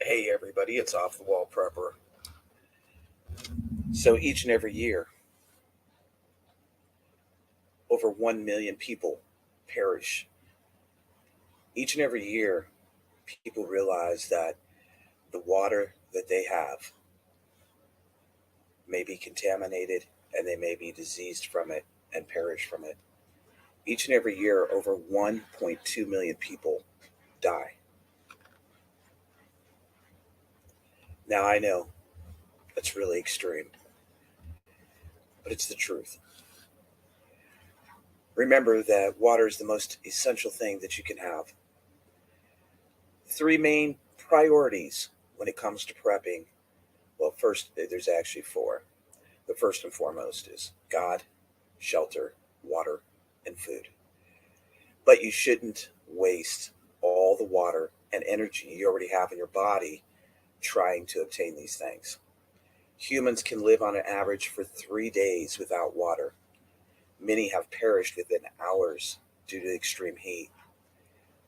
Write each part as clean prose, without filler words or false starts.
Hey everybody, it's Off the Wall Prepper. So each and every year, over 1 million people perish. Each and every year, people realize that the water that they have may be contaminated and they may be diseased from it and perish from it. Each and every year, over 1.2 million people die. Now, I know that's really extreme, but it's the truth. Remember that water is the most essential thing that you can have. Three main priorities when it comes to prepping. Well, first, there's actually four. The first and foremost is God, shelter, water, and food. But you shouldn't waste all the water and energy you already have in your body trying to obtain these things. Humans can live on an average for 3 days without water. Many have perished within hours due to extreme heat,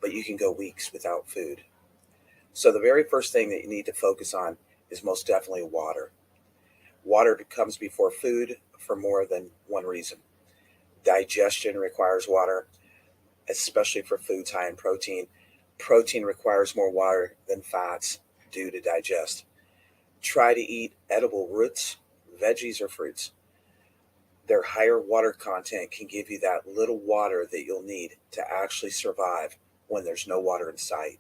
but you can go weeks without food. So, the very first thing that you need to focus on is most definitely water. Water comes before food for more than one reason. Digestion requires water, especially for foods high in protein. Protein requires more water than fats due to digest. Try to eat edible roots, veggies, or fruits. Their higher water content can give you that little water that you'll need to actually survive when there's no water in sight.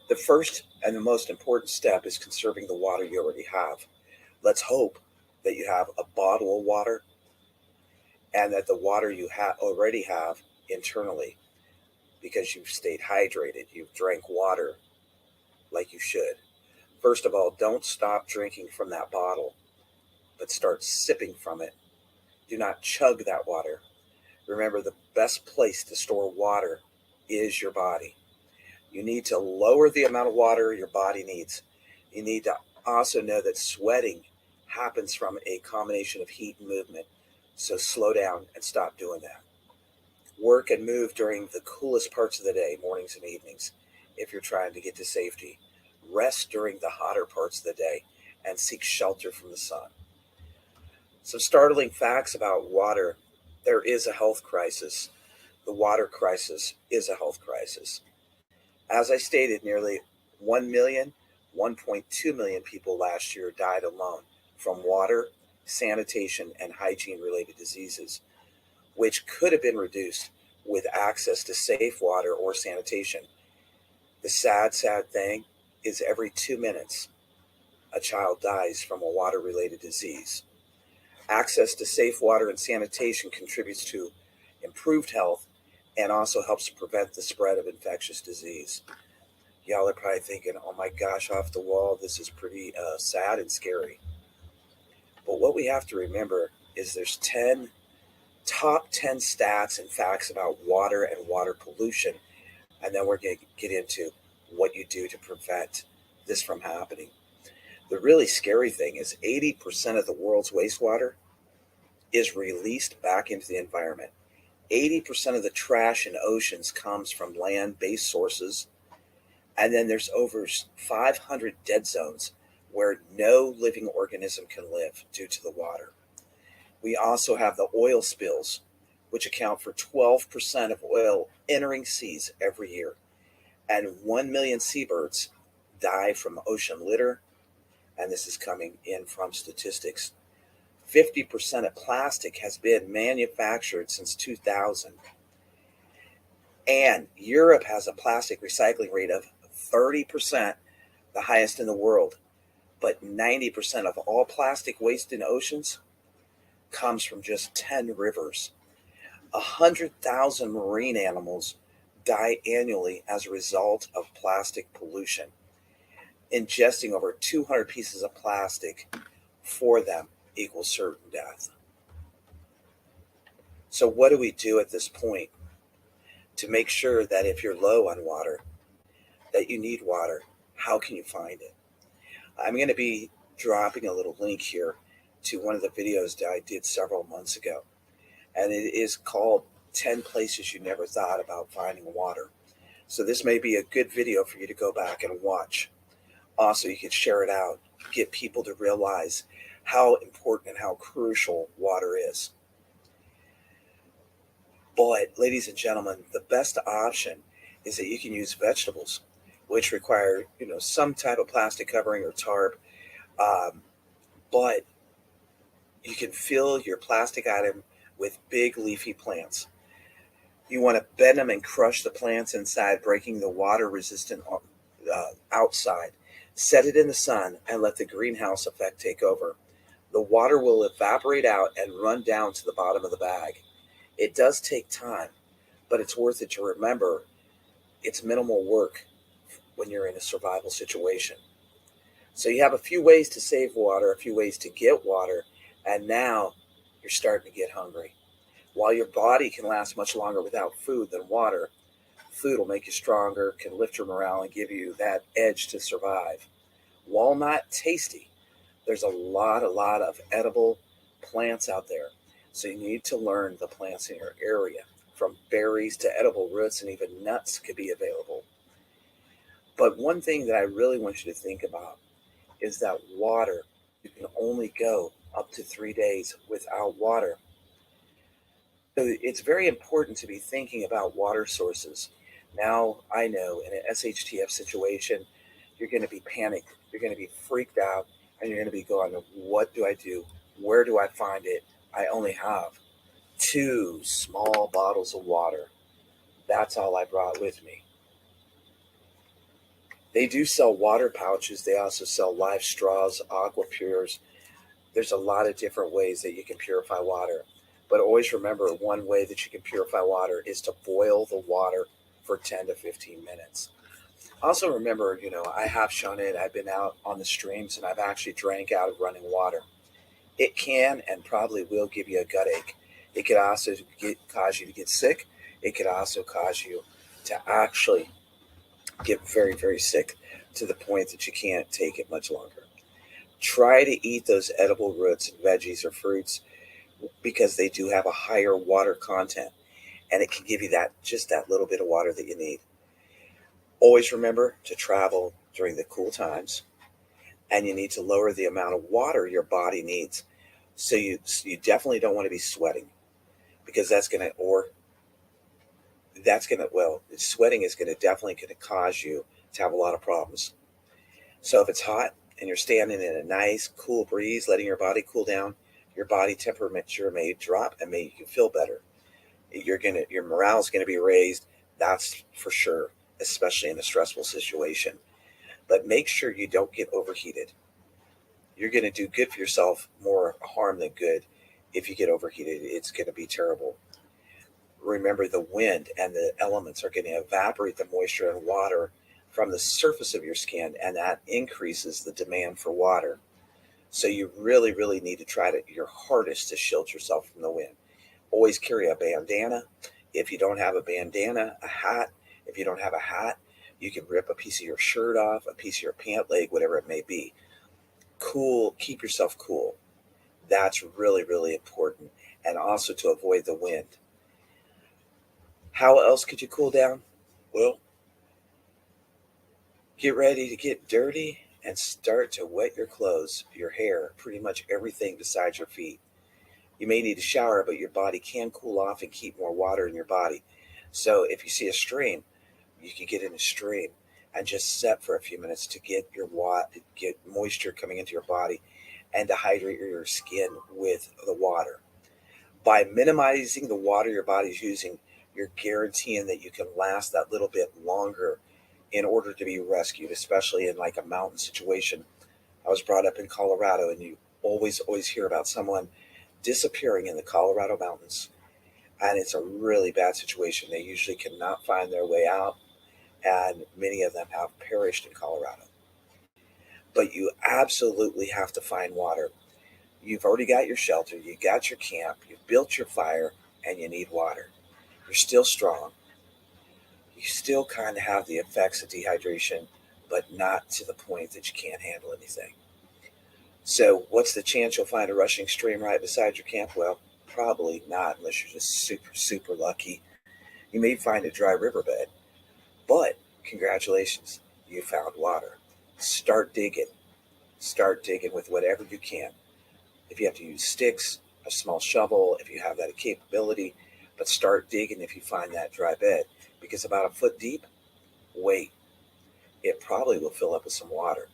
The first and the most important step is conserving the water you already have. Let's hope that you have a bottle of water and that the water you already have internally, because you've stayed hydrated, you've drank water like you should. First of all, don't stop drinking from that bottle, but start sipping from it. Do not chug that water. Remember, the best place to store water is your body. You need to lower the amount of water your body needs. You need to also know that sweating happens from a combination of heat and movement. So slow down and stop doing that. Work and move during the coolest parts of the day, mornings and evenings, if you're trying to get to safety. Rest during the hotter parts of the day and seek shelter from the sun. Some startling facts about water: there is a health crisis. The water crisis is a health crisis. As I stated, nearly 1 million, 1.2 million people last year died alone from water, sanitation, and hygiene related diseases, which could have been reduced with access to safe water or sanitation. The sad thing is every 2 minutes, a child dies from a water related disease. Access to safe water and sanitation contributes to improved health and also helps to prevent the spread of infectious disease. Y'all are probably thinking, oh my gosh, Off the Wall, this is pretty sad and scary. But what we have to remember is there's 10 top 10 stats and facts about water and water pollution, and then we're going to get into what you do to prevent this from happening. The really scary thing is 80% of the world's wastewater is released back into the environment. 80% of the trash in oceans comes from land based sources. And then there's over 500 dead zones where no living organism can live due to the water. We also have the oil spills, which account for 12% of oil entering seas every year. And 1 million seabirds die from ocean litter. And this is coming in from statistics. 50% of plastic has been manufactured since 2000. And Europe has a plastic recycling rate of 30%, the highest in the world. But 90% of all plastic waste in oceans comes from just 10 rivers. 100,000 marine animals die annually as a result of plastic pollution. Ingesting over 200 pieces of plastic for them equals certain death. So, what do we do at this point to make sure that if you're low on water, that you need water? How can you find it? I'm going to be dropping a little link here to one of the videos that I did several months ago, and it is called 10 Places You Never Thought About Finding Water. So, this may be a good video for you to go back and watch. Also, you can share it out, get people to realize how important and how crucial water is. But, ladies and gentlemen, the best option is that you can use vegetables, which require, some type of plastic covering or tarp. Um, but you can fill your plastic item with big leafy plants. You want to bend them and crush the plants inside, breaking the water resistant outside. Set it in the sun and let the greenhouse effect take over. The water will evaporate out and run down to the bottom of the bag. It does take time, but it's worth it to remember it's minimal work when you're in a survival situation. So you have a few ways to save water, a few ways to get water, and now you're starting to get hungry. While your body can last much longer without food than water, food will make you stronger, can lift your morale, and give you that edge to survive. While not tasty, there's a lot of edible plants out there. So you need to learn the plants in your area. From berries to edible roots and even nuts could be available. But one thing that I really want you to think about is that water, you can only go up to 3 days without water. So it's very important to be thinking about water sources. Now, I know in an SHTF situation, you're going to be panicked, you're going to be freaked out, and you're going to be going, what do I do? Where do I find it? I only have two small bottles of water. That's all I brought with me. They do sell water pouches. They also sell live straws, aqua pures. There's a lot of different ways that you can purify water. But always remember, one way that you can purify water is to boil the water for 10 to 15 minutes. Also remember, I have shown it. I've been out on the streams and I've actually drank out of running water. It can and probably will give you a gut ache. It could also cause you to get sick. It could also cause you to actually get very, very sick to the point that you can't take it much longer. Try to eat those edible roots and veggies or fruits because they do have a higher water content and it can give you that little bit of water that you need. Always remember to travel during the cool times and you need to lower the amount of water your body needs. So you definitely don't want to be sweating because sweating is going to definitely going to cause you to have a lot of problems. So if it's hot and you're standing in a nice cool breeze, letting your body cool down, your body temperature may drop and make you feel better. Your morale is gonna be raised. That's for sure, especially in a stressful situation. But make sure you don't get overheated. You're gonna do good for yourself, more harm than good. If you get overheated, it's gonna be terrible. Remember, the wind and the elements are going to evaporate the moisture and water from the surface of your skin, and that increases the demand for water. So you really, really need to try your hardest to shield yourself from the wind. Always carry a bandana. If you don't have a bandana, a hat. If you don't have a hat, you can rip a piece of your shirt off, a piece of your pant leg, whatever it may be. Cool, keep yourself cool. That's really, really important. And also to avoid the wind. How else could you cool down? Well, get ready to get dirty and start to wet your clothes, your hair, pretty much everything besides your feet. You may need a shower, but your body can cool off and keep more water in your body. So if you see a stream, you can get in a stream and just set for a few minutes to get moisture coming into your body and to hydrate your skin with the water. By minimizing the water your body's using, you're guaranteeing that you can last that little bit longer in order to be rescued, especially in like a mountain situation. I was brought up in Colorado, and you always hear about someone disappearing in the Colorado mountains. And it's a really bad situation. They usually cannot find their way out, and many of them have perished in Colorado. But you absolutely have to find water. You've already got your shelter, you got your camp, you've built your fire, and you need water. You're still strong. You still kind of have the effects of dehydration, but not to the point that you can't handle anything. So, what's the chance you'll find a rushing stream right beside your camp? Well, probably not unless you're just super, super lucky. You may find a dry riverbed, but congratulations, you found water. Start digging. Start digging with whatever you can. If you have to use sticks, a small shovel, if you have that capability, but start digging if you find that dry bed. Because about a foot deep, wait, it probably will fill up with some water.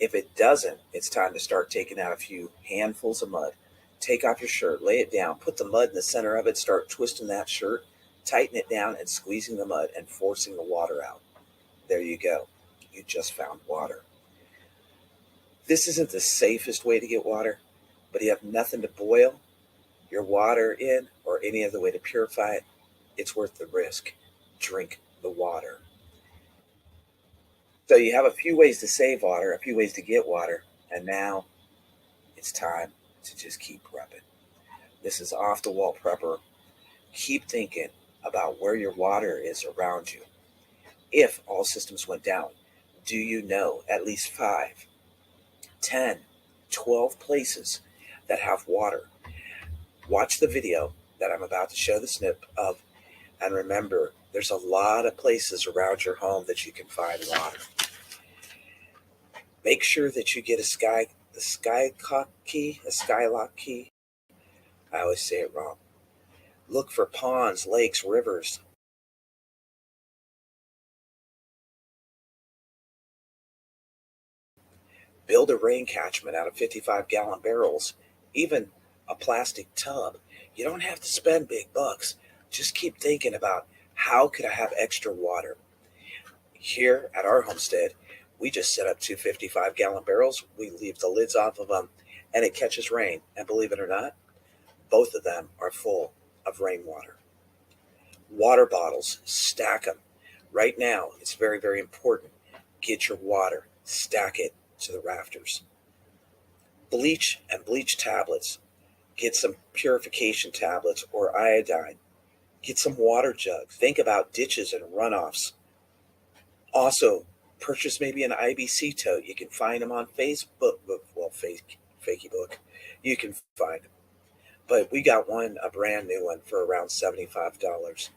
If it doesn't, it's time to start taking out a few handfuls of mud. Take off your shirt, lay it down, put the mud in the center of it, start twisting that shirt, tighten it down, and squeezing the mud and forcing the water out. There you go. You just found water. This isn't the safest way to get water, but you have nothing to boil your water in or any other way to purify it. It's worth the risk. Drink the water. So you have a few ways to save water, a few ways to get water, and now it's time to just keep prepping. This is Off the Wall Prepper. Keep thinking about where your water is around you. If all systems went down, do you know at least 5, 10, 12 places that have water? Watch the video that I'm about to show the snip of, and remember, there's a lot of places around your home that you can find water. Make sure that you get a skylock key. I always say it wrong. Look for ponds, lakes, rivers. Build a rain catchment out of 55-gallon barrels, even a plastic tub. You don't have to spend big bucks. Just keep thinking about how could I have extra water. Here at our homestead, we just set up two 55-gallon barrels. We leave the lids off of them, and it catches rain. And believe it or not, both of them are full of rainwater. Water bottles, stack them. Right now, it's very, very important. Get your water, stack it to the rafters. Bleach and bleach tablets. Get some purification tablets or iodine. Get some water jugs. Think about ditches and runoffs. Also, purchase maybe an IBC tote. You can find them on Facebook. Well, Fakey Book. You can find them. But we got one, a brand new one, for around $75.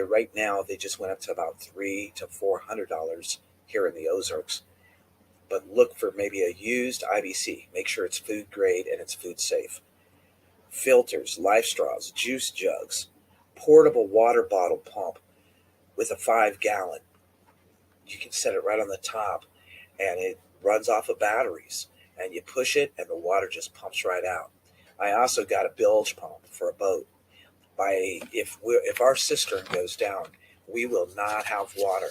Right now they just went up to about $300 to $400 here in the Ozarks. But look for maybe a used IBC. Make sure it's food grade and it's food safe. Filters, life straws, juice jugs, portable water bottle pump with a 5-gallon. You can set it right on the top, and it runs off of batteries. And you push it, and the water just pumps right out. I also got a bilge pump for a boat. If our cistern goes down, we will not have water.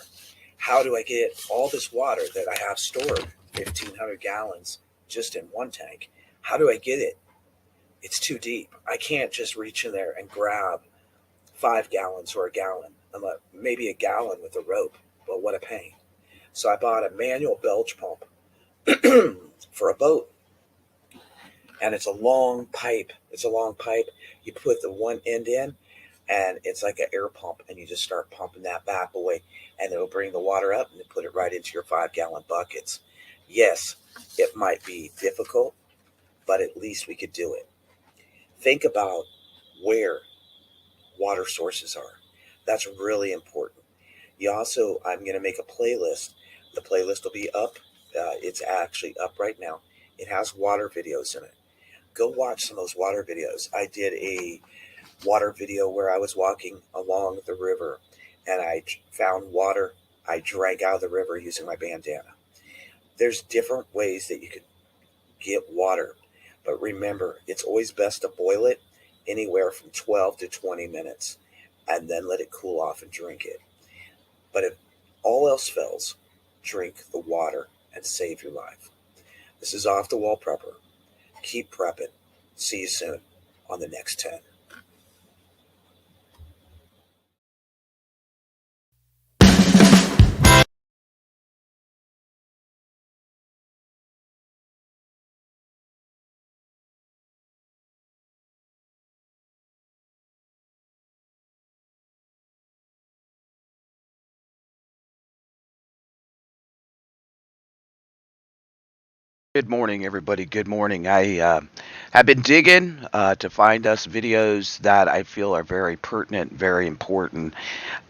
How do I get all this water that I have stored, 1,500 gallons, just in one tank? How do I get it? It's too deep. I can't just reach in there and grab 5 gallons or a gallon, maybe a gallon with a rope, but what a pain. So I bought a manual bilge pump for a boat. And it's a long pipe. You put the one end in, and it's like an air pump, and you just start pumping that bad boy, and it'll bring the water up and put it right into your 5-gallon buckets. Yes, it might be difficult, but at least we could do it. Think about where water sources are. That's really important. I'm going to make a playlist. The playlist will be up. It's actually up right now. It has water videos in it. Go watch some of those water videos. I did a water video where I was walking along the river and I found water. I drank out of the river using my bandana. There's different ways that you could get water, but remember, it's always best to boil it anywhere from 12 to 20 minutes and then let it cool off and drink it. But if all else fails, drink the water and save your life. This is Off the Wall Prepper. Keep prepping. See you soon on the next 10. Good morning, everybody. Good morning. I have been digging to find us videos that I feel are very pertinent, very important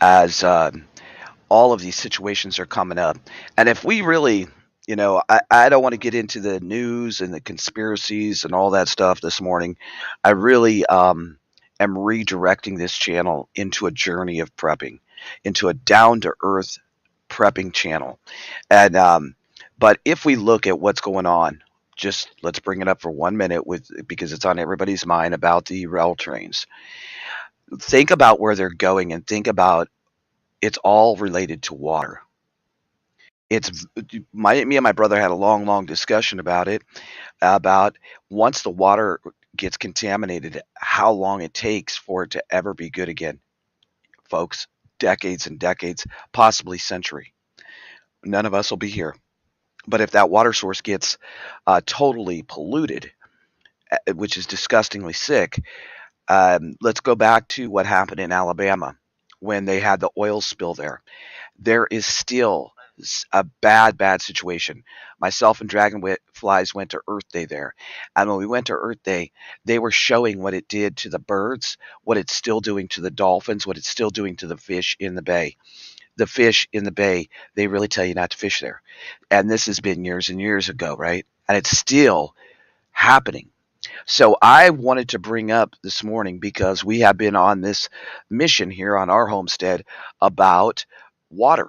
as all of these situations are coming up. And if we really I don't want to get into the news and the conspiracies and all that stuff this morning. I really am redirecting this channel into a journey of prepping, into a down to earth prepping channel. And but if we look at what's going on, just let's bring it up for 1 minute with because it's on everybody's mind about the rail trains. Think about where they're going and think about it's all related to water. It's me and my brother had a long discussion about it, about once the water gets contaminated, how long it takes for it to ever be good again, folks. Decades and decades, possibly century. None of us will be here. But if that water source gets totally polluted, which is disgustingly sick, let's go back to what happened in Alabama when they had the oil spill there. There is still a bad situation. Myself and Dragonflies went to Earth Day there. And when we went to Earth Day, they were showing what it did to the birds, what it's still doing to the dolphins, what it's still doing to the fish in the bay. The fish in the bay, they really tell you not to fish there. And this has been years and years ago, right? And it's still happening. So I wanted to bring up this morning because we have been on this mission here on our homestead about water,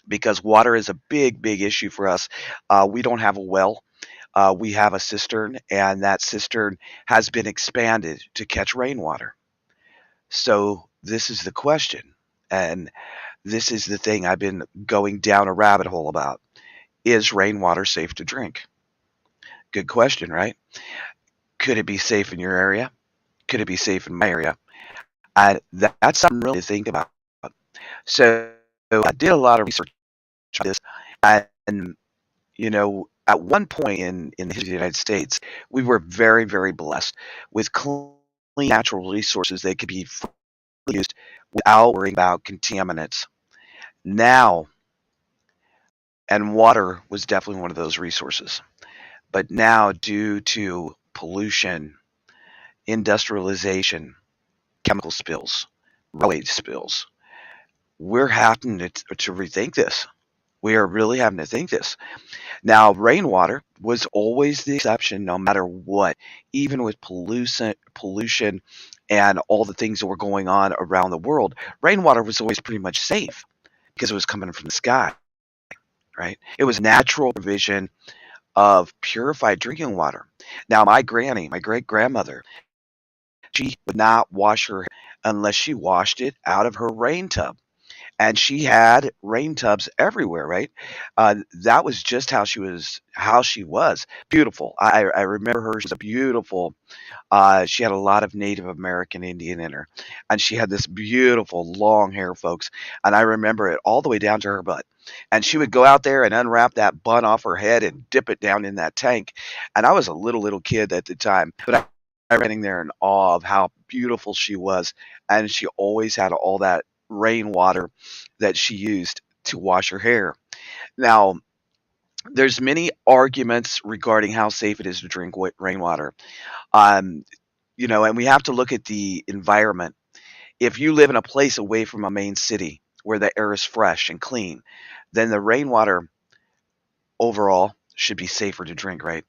because water is a big issue for us. We don't have a well. We have a cistern, and that cistern has been expanded to catch rainwater. So this is the question, and this is the thing I've been going down a rabbit hole about. Is rainwater safe to drink? Good question, right? Could it be safe in your area? Could it be safe in my area? That's something really to think about. So I did a lot of research on this, and at one point in the history of the United States, we were very blessed with clean natural resources that could be freely used without worrying about contaminants. Now, and water was definitely one of those resources. But now, due to pollution, industrialization, chemical spills, railway spills, we're having to rethink this. We are really having to think this. Now, rainwater was always the exception, no matter what, even with pollution, and all the things that were going on around the world. Rainwater was always pretty much safe because it was coming from the sky, right? It was natural provision of purified drinking water. Now, my granny, my great grandmother, she would not wash her hair unless she washed it out of her rain tub. And she had rain tubs everywhere, right? That was just how she was. How she was beautiful. I remember her. She was a beautiful. She had a lot of Native American Indian in her, and she had this beautiful long hair, folks. And I remember it all the way down to her butt. And she would go out there and unwrap that bun off her head and dip it down in that tank. And I was a little kid at the time, but I was standing there in awe of how beautiful she was, and she always had all that rainwater that she used to wash her hair. Now, there's many arguments regarding how safe it is to drink rainwater. Um, and we have to look at the environment. If you live in a place away from a main city where the air is fresh and clean, then the rainwater overall should be safer to drink, right?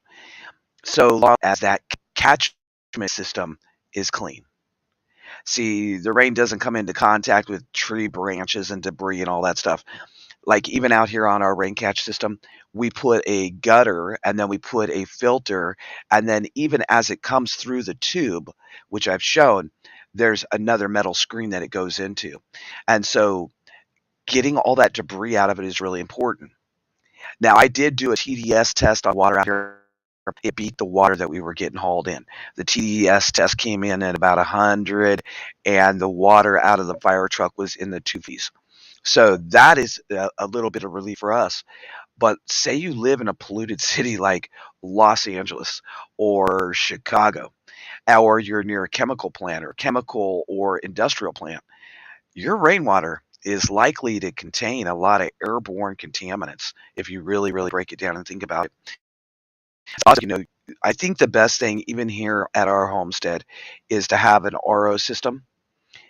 So long as that catchment system is clean. See, the rain doesn't come into contact with tree branches and debris and all that stuff. Like even out here on our rain catch system, we put a gutter and then we put a filter, and then even as it comes through the tube, which I've shown, there's another metal screen that it goes into. And so getting all that debris out of it is really important. Now, I did do a TDS test on water out here. It beat the water that we were getting hauled in. The TDS test came in at about 100, and the water out of the fire truck was in the 2 feet. So that is a little bit of relief for us. But say you live in a polluted city like Los Angeles or Chicago, or you're near a chemical plant or chemical or industrial plant, your rainwater is likely to contain a lot of airborne contaminants if you really break it down and think about it. Also, I think the best thing, even here at our homestead, is to have an RO system,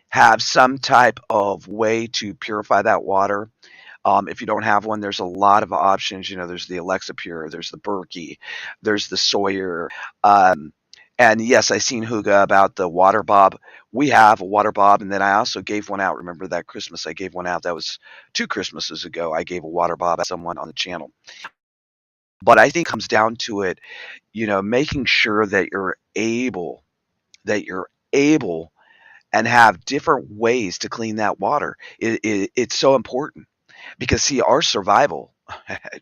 have some type of way to purify that water. If you don't have one, there's a lot of options. There's the Alexa Pure, there's the Berkey, there's the Sawyer. Um, and yes, I seen Huga about the water bob. We have a water bob, and then I also gave one out. Remember that Christmas I gave one out? That was 2 Christmases ago. I gave a water bob to someone on the channel. But I think it comes down to it, making sure that you're able and have different ways to clean that water. It's so important because, see, our survival,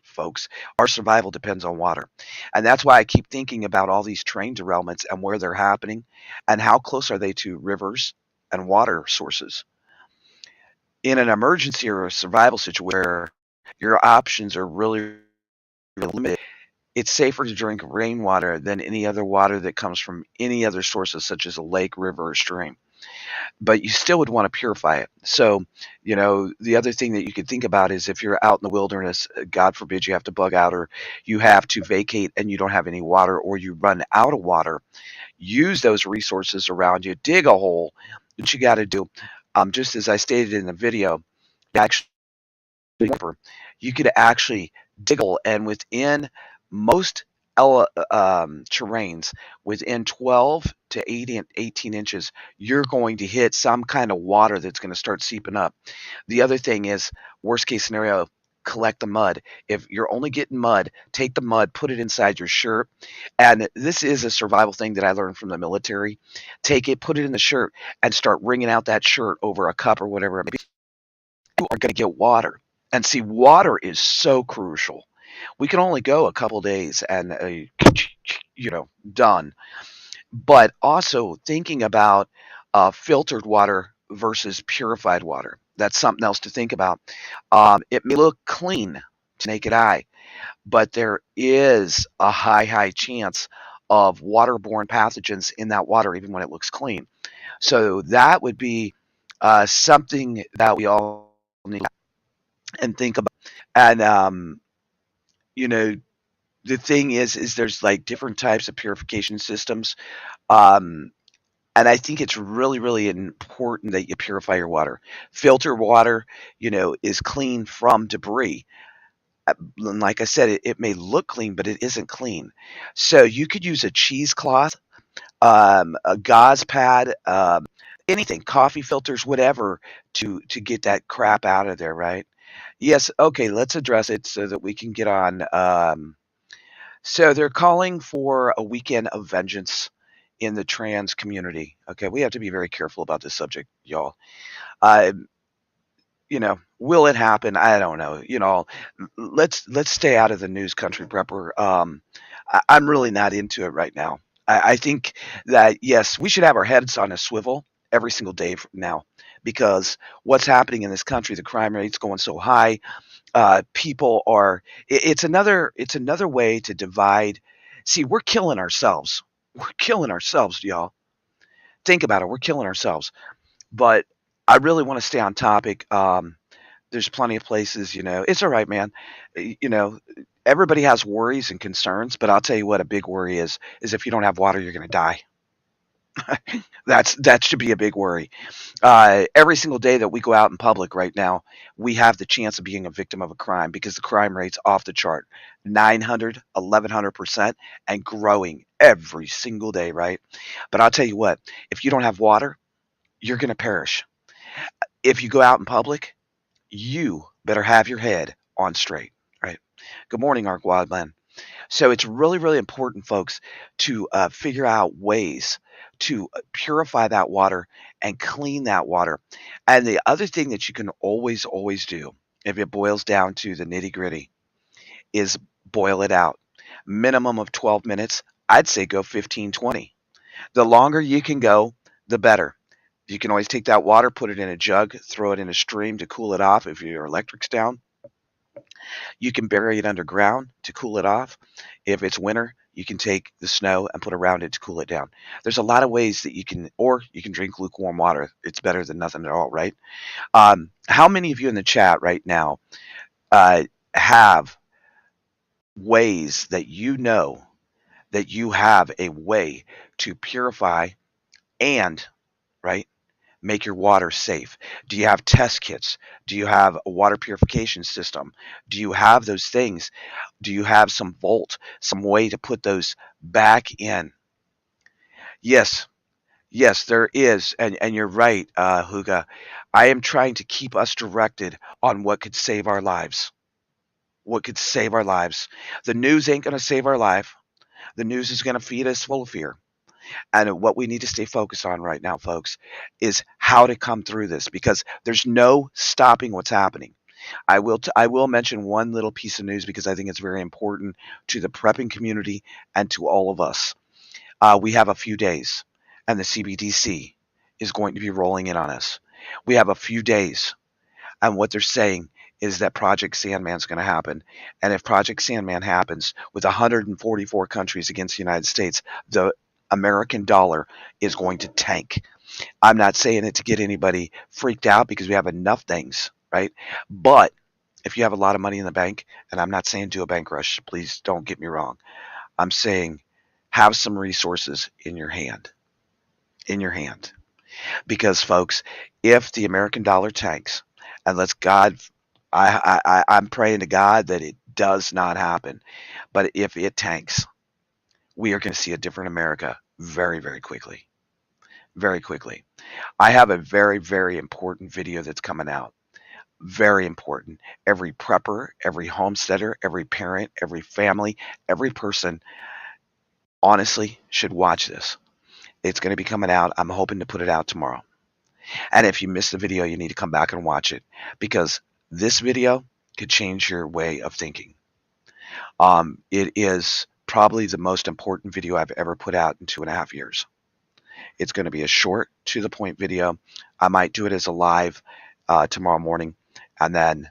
folks, our survival depends on water. And that's why I keep thinking about all these train derailments and where they're happening and how close are they to rivers and water sources. In an emergency or a survival situation where your options are really, really limited, it's safer to drink rainwater than any other water that comes from any other sources, such as a lake, river, or stream. But you still would want to purify it. So, the other thing that you could think about is if you're out in the wilderness, God forbid you have to bug out or you have to vacate and you don't have any water or you run out of water, use those resources around you, dig a hole. What you got to do, just as I stated in the video, actually you could actually dig a hole, and within most terrains, within 12 to 18 inches, you're going to hit some kind of water that's going to start seeping up. The other thing is, worst case scenario, collect the mud. If you're only getting mud, take the mud, put it inside your shirt. And this is a survival thing that I learned from the military. Take it, put it in the shirt, and start wringing out that shirt over a cup or whatever it may be. You are going to get water. And see, water is so crucial. We can only go a couple days and, done. But also thinking about filtered water versus purified water. That's something else to think about. It may look clean to naked eye, but there is a high, high chance of waterborne pathogens in that water, even when it looks clean. So that would be something that we all need and think about. And you know, the thing is there's like different types of purification systems. Um, and I think it's really, really important that you purify your water. Filter water, is clean from debris. And like I said, it may look clean, but it isn't clean. So you could use a cheesecloth, a gauze pad, anything, coffee filters, whatever, to get that crap out of there, right? Yes, okay, let's address it so that we can get on. So they're calling for a weekend of vengeance in the trans community. Okay, we have to be very careful about this subject, y'all. Uh, will it happen? I don't know. Let's stay out of the news, country prepper. I'm really not into it right now. I think that yes, we should have our heads on a swivel every single day from now because what's happening in this country, the crime rate's going so high. People are. It's another way to divide. See, we're killing ourselves. We're killing ourselves, y'all. Think about it. We're killing ourselves. But I really want to stay on topic. There's plenty of places, it's all right, man. You know, everybody has worries and concerns, but I'll tell you what a big worry is if you don't have water, you're going to die. That should be a big worry. Every single day that we go out in public right now, we have the chance of being a victim of a crime because the crime rate's off the chart, 900, 1100%, and growing every single day, right? But I'll tell you what, if you don't have water, you're going to perish. If you go out in public, you better have your head on straight, right? Good morning, Ark Wildland. So it's really, really important, folks, to figure out ways to purify that water and clean that water. And the other thing that you can always, always do, if it boils down to the nitty gritty, is boil it out. Minimum of 12 minutes. I'd say go 15, 20. The longer you can go, the better. You can always take that water, put it in a jug, throw it in a stream to cool it off if your electric's down. You can bury it underground to cool it off. If it's winter, you can take the snow and put around it to cool it down. There's a lot of ways that or you can drink lukewarm water. It's better than nothing at all, right? How many of you in the chat right now have ways that you have a way to purify and, right, make your water safe? Do you have test kits? Do you have a water purification system? Do you have those things? Do you have some volt, some way to put those back in? Yes, yes, there is, and you're right, Huga. I am trying to keep us directed on what could save our lives. What could save our lives? The news ain't going to save our life. The news is going to feed us full of fear. And what we need to stay focused on right now, folks, is how to come through this because there's no stopping what's happening. I will mention one little piece of news because I think it's very important to the prepping community and to all of us. We have a few days, and the CBDC is going to be rolling in on us. We have a few days, and what they're saying is that Project Sandman's going to happen. And if Project Sandman happens with 144 countries against the United States, the American dollar is going to tank. I'm not saying it to get anybody freaked out because we have enough things, right? But if you have a lot of money in the bank, and I'm not saying do a bank rush, please don't get me wrong. I'm saying have some resources in your hand. In your hand. Because, folks, if the American dollar tanks, and let's God, I'm praying to God that it does not happen. But if it tanks, we are going to see a different America very, very quickly. Very quickly. I have a very, very important video that's coming out. Very important. Every prepper, every homesteader, every parent, every family, every person honestly should watch this. It's going to be coming out. I'm hoping to put it out tomorrow. And if you missed the video, you need to come back and watch it because this video could change your way of thinking. It is probably the most important video I've ever put out in 2.5 years. It's going to be a short, to the point video. I might do it as a live tomorrow morning and then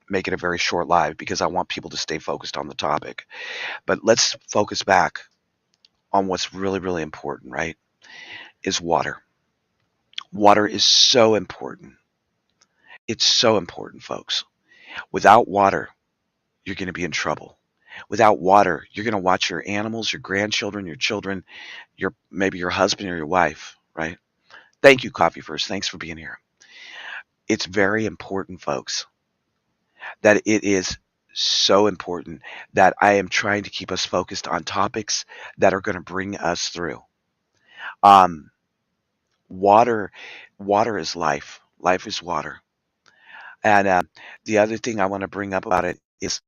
make it a very short live because I want people to stay focused on the topic. But let's focus back on what's really, really important, right? Is water. Water is so important. It's so important, folks. Without water, you're going to be in trouble. Without water, you're going to watch your animals, your grandchildren, your children, maybe your husband or your wife, right? Thank you, Coffee First. Thanks for being here. It's very important, folks, that it is so important that I am trying to keep us focused on topics that are going to bring us through. Um, water, water is life. Life is water. And the other thing I want to bring up about it is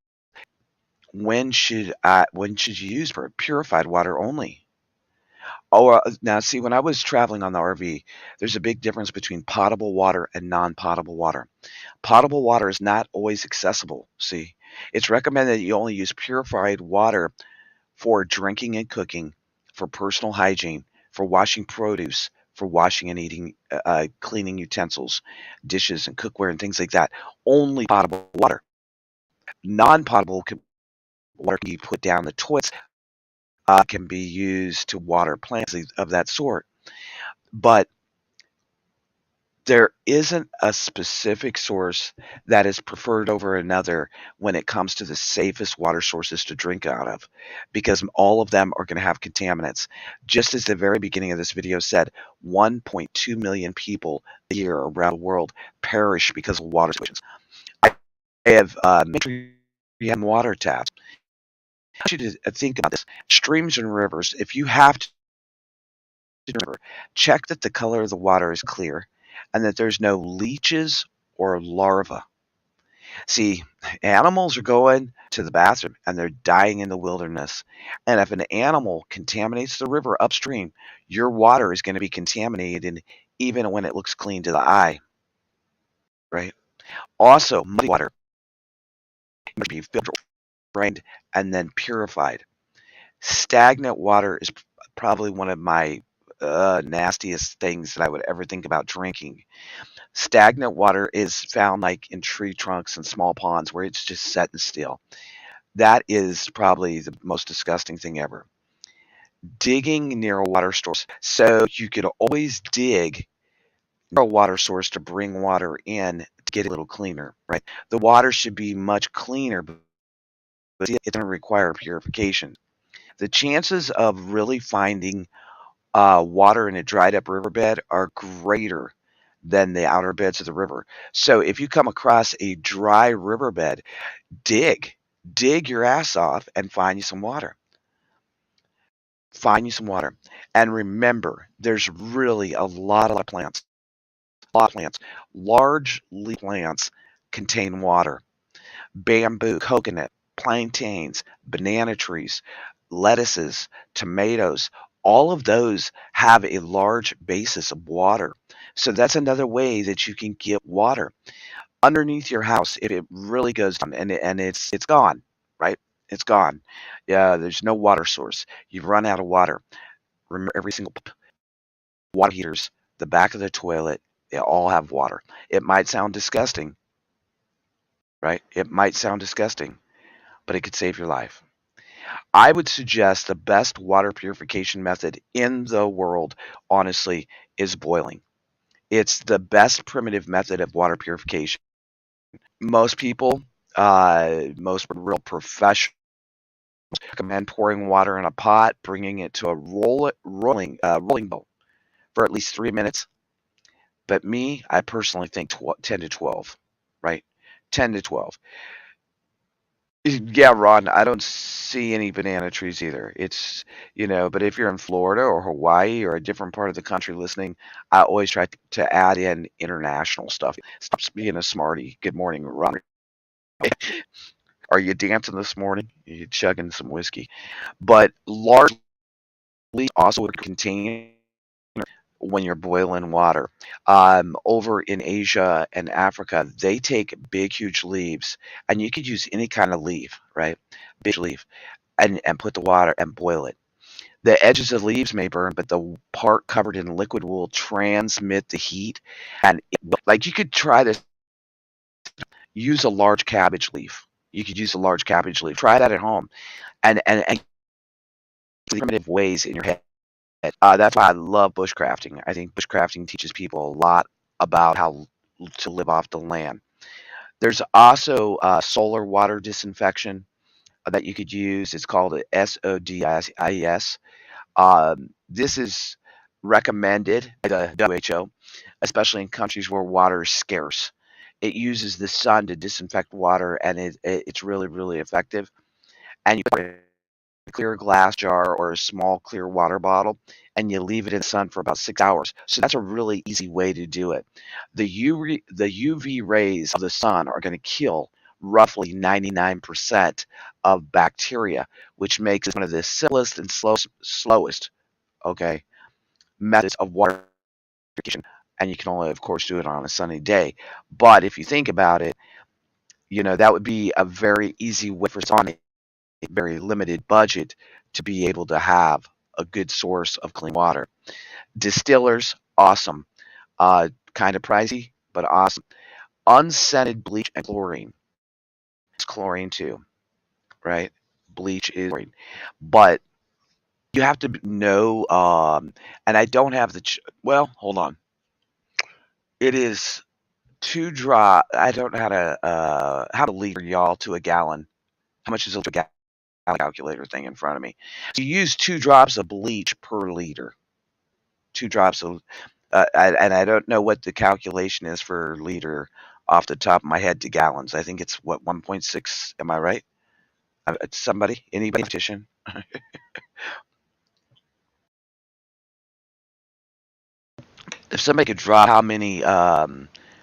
when should you use purified water only? Oh, now see, when I was traveling on the RV, there's a big difference between potable water and non-potable water. Potable water is not always accessible. See, it's recommended that you only use purified water for drinking and cooking, for personal hygiene, for washing produce, for washing and eating, cleaning utensils, dishes and cookware and things like that. Only potable water. Non-potable water can be put down the toilets, can be used to water plants of that sort. But there isn't a specific source that is preferred over another when it comes to the safest water sources to drink out of, because all of them are going to have contaminants. Just as the very beginning of this video said, 1.2 million people a year around the world perish because of water situations. I have water taps. I want you to think about this. Streams and rivers, if you have to river, check that the color of the water is clear and that there's no leeches or larvae. See, animals are going to the bathroom and they're dying in the wilderness. And if an animal contaminates the river upstream, your water is going to be contaminated even when it looks clean to the eye, right? Also, muddy water must be filtered, drained, and then purified. Stagnant water is probably one of my nastiest things that I would ever think about drinking. Stagnant water is found like in tree trunks and small ponds where it's just set and still. That is probably the most disgusting thing ever. Digging near a water source. So you could always dig near a water source to bring water in to get it a little cleaner, right? The water should be much cleaner, but it's going to require purification. The chances of really finding water in a dried up riverbed are greater than the outer beds of the river. So if you come across a dry riverbed, dig, dig your ass off and find you some water. Find you some water. And remember, there's really a lot of plants. A lot of plants. Large leaf plants contain water. Bamboo, coconut, plantains, banana trees, lettuces, tomatoes, all of those have a large basis of water. So that's another way that you can get water underneath your house if it really goes down and it's gone, right? It's gone. Yeah, there's no water source. You've run out of water. Remember, every single water heaters, the back of the toilet, they all have water. It might sound disgusting, right? It might sound disgusting, but it could save your life. I would suggest the best water purification method in the world, honestly, is boiling. It's the best primitive method of water purification. Most people, most real professionals recommend pouring water in a pot, bringing it to a rolling boil for at least 3 minutes. But me, I personally think 10 to 12, right? 10 to 12. Yeah, Ron, I don't see any banana trees either. But if you're in Florida or Hawaii or a different part of the country listening, I always try to add in international stuff. Stop being a smarty. Good morning, Ron. Are you dancing this morning? Are you chugging some whiskey? But largely also contain when you're boiling water. Over in Asia and Africa, they take big, huge leaves, and you could use any kind of leaf, right? Big leaf, and put the water and boil it. The edges of the leaves may burn, but the part covered in liquid will transmit the heat. And like you could try this. Use a large cabbage leaf. You could use a large cabbage leaf. Try that at home, and primitive ways in your head. That's why I love bushcrafting. I think bushcrafting teaches people a lot about how to live off the land. There's also solar water disinfection that you could use. It's called a SODIS. This is recommended by the WHO, especially in countries where water is scarce. It uses the sun to disinfect water, and it's really, really effective. And you put it in a clear glass jar or a small clear water bottle, and you leave it in the sun for about 6 hours. So that's a really easy way to do it. The UV rays of the sun are going to kill roughly 99% of bacteria, which makes it one of the simplest and slowest, okay, methods of water purification. And you can only, of course, do it on a sunny day. But if you think about it, that would be a very easy way for someone on a very limited budget to be able to have a good source of clean water. Distillers, awesome. Kind of pricey, but awesome. Unscented bleach and chlorine. It's chlorine too, right? Bleach is chlorine. But you have to know, and I don't have well, hold on. It is 2 drop. I don't know how to liter y'all to a gallon. How much is a gallon calculator thing in front of me? So you use 2 drops of bleach per liter. 2 drops of, and I don't know what the calculation is for liter off the top of my head to gallons. I think it's what 1.6. Am I right? Somebody, anybody, mathematician? If somebody could draw how many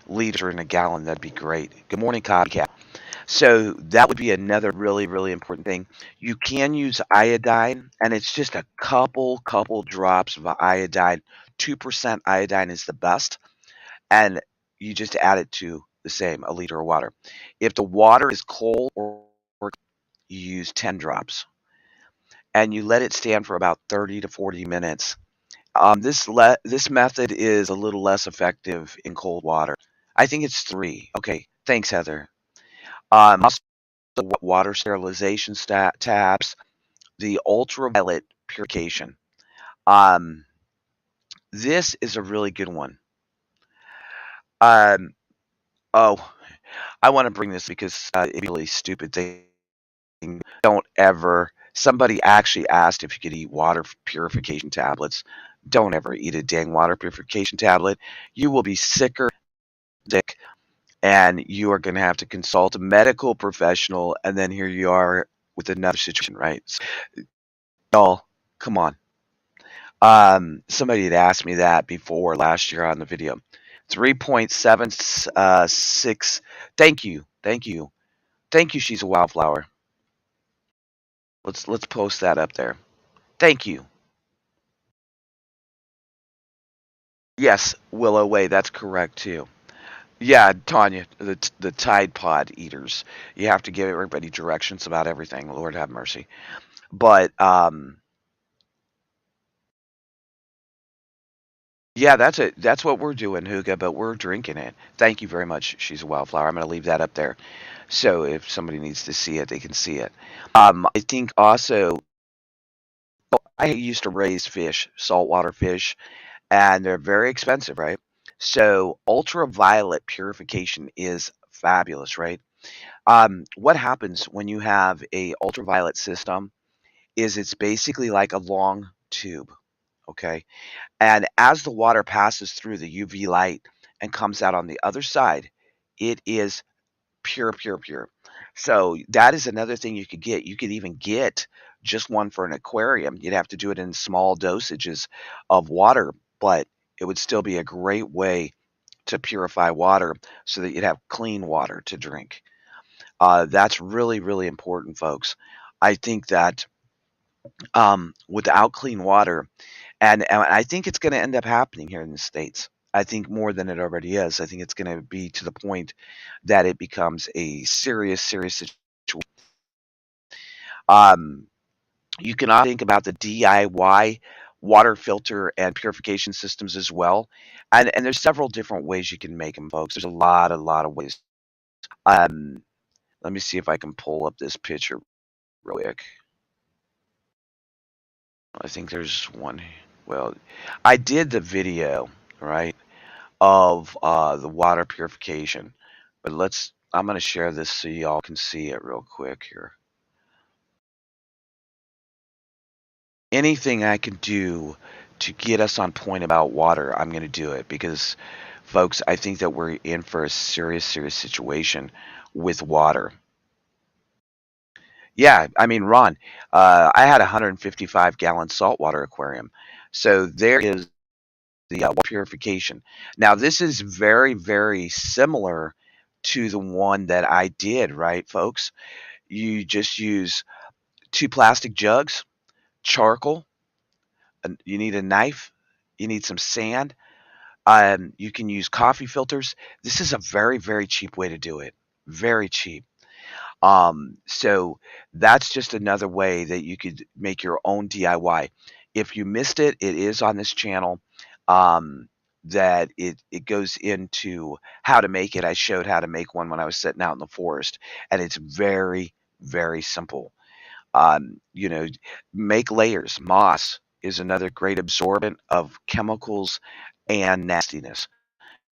liters are in a gallon, that'd be great. Good morning, Copycat. So that would be another really, really important thing. You can use iodine, and it's just a couple drops of iodine. 2% iodine is the best, and you just add it to the same, a liter of water. If the water is cold or you use 10 drops, and you let it stand for about 30 to 40 minutes. This method is a little less effective in cold water. I think it's 3. Okay, thanks, Heather. Also, water sterilization tabs, the ultraviolet purification. Um, this is a really good one. Um, oh, I want to bring this because it's a really stupid thing. Don't ever. Somebody actually asked if you could eat water purification tablets. Don't ever eat a dang water purification tablet. You will be sicker than sick, and you are going to have to consult a medical professional. And then here you are with another situation, right? So, y'all, come on. Somebody had asked me that before last year on the video. 3.76. Thank you. Thank you. Thank you, she's a wildflower. Let's post that up there. Thank you. Yes, Willow Way, that's correct too. Yeah, Tanya, the Tide Pod eaters. You have to give everybody directions about everything. Lord have mercy. But yeah, that's it. That's what we're doing, Huga, but we're drinking it. Thank you very much. She's a wildflower. I'm going to leave that up there. So if somebody needs to see it, they can see it. I think also I used to raise fish, saltwater fish, and they're very expensive, right? So ultraviolet purification is fabulous, right? What happens when you have a ultraviolet system is it's basically like a long tube, okay? And as the water passes through the UV light and comes out on the other side, it is pure, pure, pure. So that is another thing you could get. You could even get just one for an aquarium. You'd have to do it in small dosages of water, but it would still be a great way to purify water so that you'd have clean water to drink. That's really, really important, folks. I think that without clean water, and I think it's going to end up happening here in the States. I think more than it already is. I think it's going to be to the point that it becomes a serious, serious situation. Um, you can also think about the DIY water filter and purification systems as well. And there's several different ways you can make them, folks. There's a lot of ways. Um, let me see if I can pull up this picture real quick. I think there's one. Well, I did the video, right, of the water purification, but I'm going to share this so y'all can see it real quick here. Anything I can do to get us on point about water, I'm going to do it because, folks, I think that we're in for a serious, serious situation with water. Yeah, I mean, Ron, I had a 155-gallon saltwater aquarium. So there is the water purification. Now, this is very, very similar to the one that I did, right, folks? You just use 2 plastic jugs, charcoal, and you need a knife, you need some sand, you can use coffee filters. This is a very, very cheap way to do it. Very cheap. So that's just another way that you could make your own DIY. If you missed it, it is on this channel. That it goes into how to make it. I showed how to make one when I was sitting out in the forest, and it's very, very simple. You know, make layers. Moss is another great absorbent of chemicals and nastiness.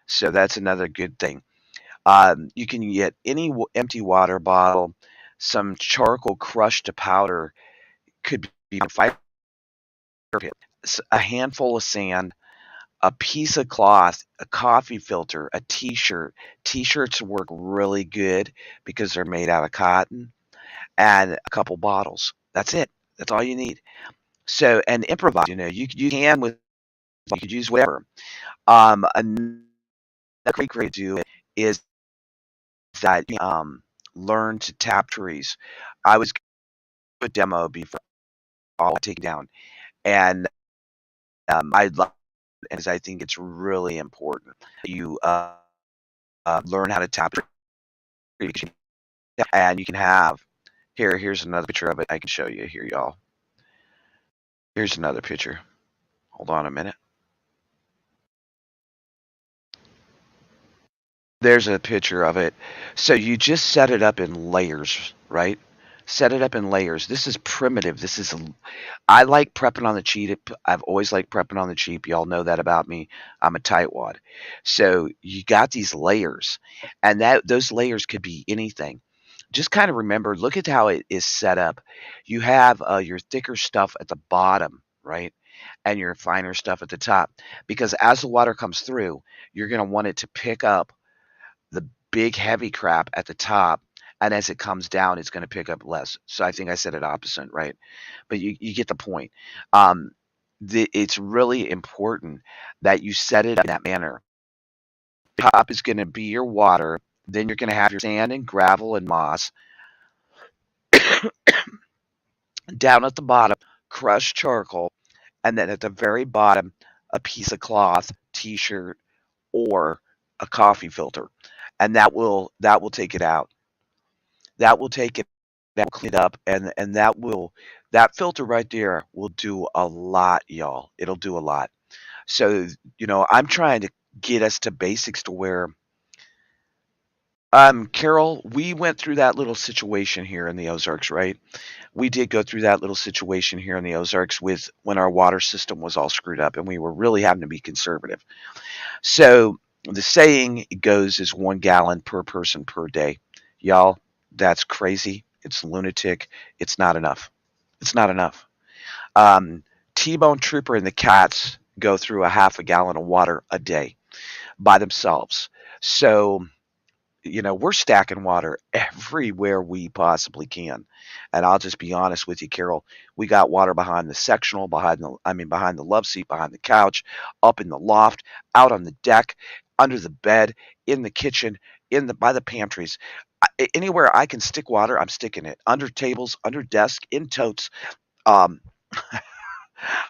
So that's another good thing. You can get any empty water bottle, some charcoal crushed to powder, could be a fire pit, a handful of sand, a piece of cloth, a coffee filter, a t-shirt. T-shirts work really good because they're made out of cotton, and a couple bottles. That's it. That's all you need. So, and improvise. You can with you could use whatever. Another great way to do it is that learn to tap trees. I was a demo before I'll take it down, and I love it as I think it's really important that you learn how to tap trees, and you can have here's another picture of it. I can show you here, y'all. Here's another picture. Hold on a minute. There's a picture of it. So you just set it up in layers, right? Set it up in layers. This is primitive. I like prepping on the cheap. I've always liked prepping on the cheap. Y'all know that about me. I'm a tightwad. So you got these layers, and those layers could be anything. Just kind of remember, look at how it is set up. You have your thicker stuff at the bottom, right? and your finer stuff at the top. Because as the water comes through, you're going to want it to pick up the big heavy crap at the top, and as it comes down, it's going to pick up less. So I think I said it opposite, right? But you get the point. Um, it's really important that you set it in that manner. Top is going to be your water. Then you're going to have your sand and gravel and moss. Down at the bottom, crushed charcoal, and then at the very bottom, a piece of cloth, t-shirt, or a coffee filter, and that will take it out. That will take it, that will clean it up, and that filter right there will do a lot, y'all. It'll do a lot. So I'm trying to get us to basics to where Carol, we went through that little situation here in the Ozarks, right? We did go through that little situation here in the Ozarks with when our water system was all screwed up and we were really having to be conservative. So the saying goes is 1 gallon per person per day. Y'all, that's crazy. It's lunatic. It's not enough. It's not enough. Um, T-Bone Trooper and the cats go through a half a gallon of water a day by themselves. So we're stacking water everywhere we possibly can. And I'll just be honest with you, Carol, we got water behind the sectional, behind the love seat, behind the couch, up in the loft, out on the deck, under the bed, in the kitchen, by the pantries. Anywhere I can stick water, I'm sticking it. Under tables, under desks, in totes. Um,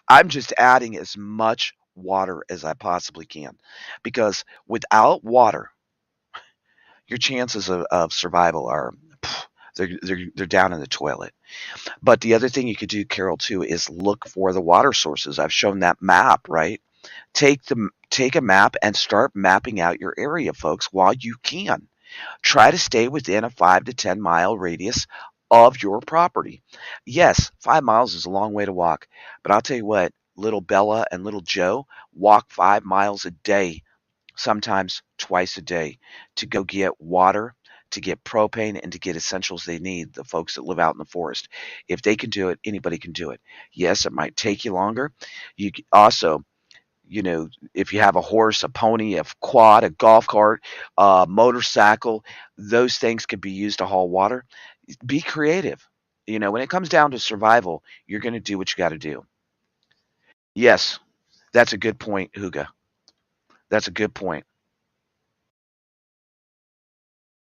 I'm just adding as much water as I possibly can because without water, your chances of survival are they're down in the toilet. But the other thing you could do, Carol, too, is look for the water sources. I've shown that map, right? Take a map and start mapping out your area, folks, while you can. Try to stay within a 5 to 10 mile radius of your property. Yes, 5 miles is a long way to walk, but I'll tell you what, little Bella and little Joe walk 5 miles a day, sometimes twice a day, to go get water, to get propane, and to get essentials they need, the folks that live out in the forest. If they can do it, anybody can do it. Yes, it might take you longer. You also, if you have a horse, a pony, a quad, a golf cart, a motorcycle, those things could be used to haul water. Be creative. When it comes down to survival, you're going to do what you got to do. Yes, that's a good point, Huga. That's a good point.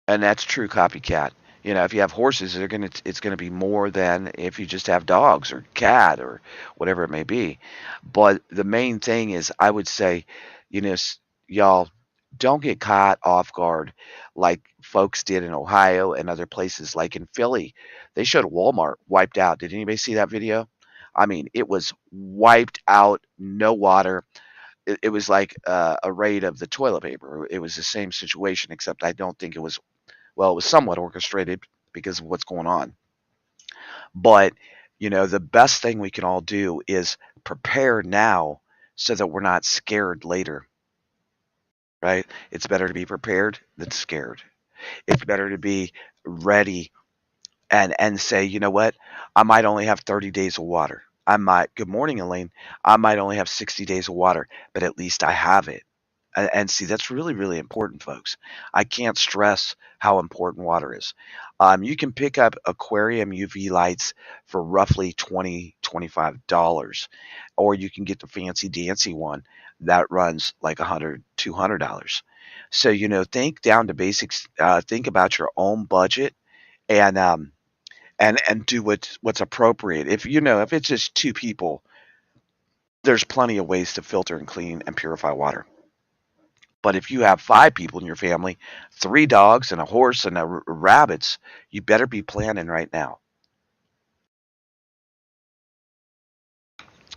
And that's true copycat. If you have horses, it's gonna be more than if you just have dogs or cat or whatever it may be. But the main thing is, I would say, y'all don't get caught off guard like folks did in Ohio and other places, like in Philly. They showed Walmart wiped out. Did anybody see that video? I mean, it was wiped out, no water. It was like a raid of the toilet paper. It was the same situation, except I don't think it was, well, it was somewhat orchestrated because of what's going on. But, the best thing we can all do is prepare now so that we're not scared later, right? It's better to be prepared than scared. It's better to be ready and say, you know what? I might only have 30 days of water. Good morning, Elaine. I might only have 60 days of water, but at least I have it. And see, that's really, really important, folks. I can't stress how important water is. You can pick up aquarium UV lights for roughly $20-$25, or you can get the fancy dancy one that runs like $100-$200. So think down to basics. Think about your own budget and do what's appropriate. If it's just two people, there's plenty of ways to filter and clean and purify water. But if you have 5 people in your family, 3 dogs and a horse and rabbits, you better be planning right now.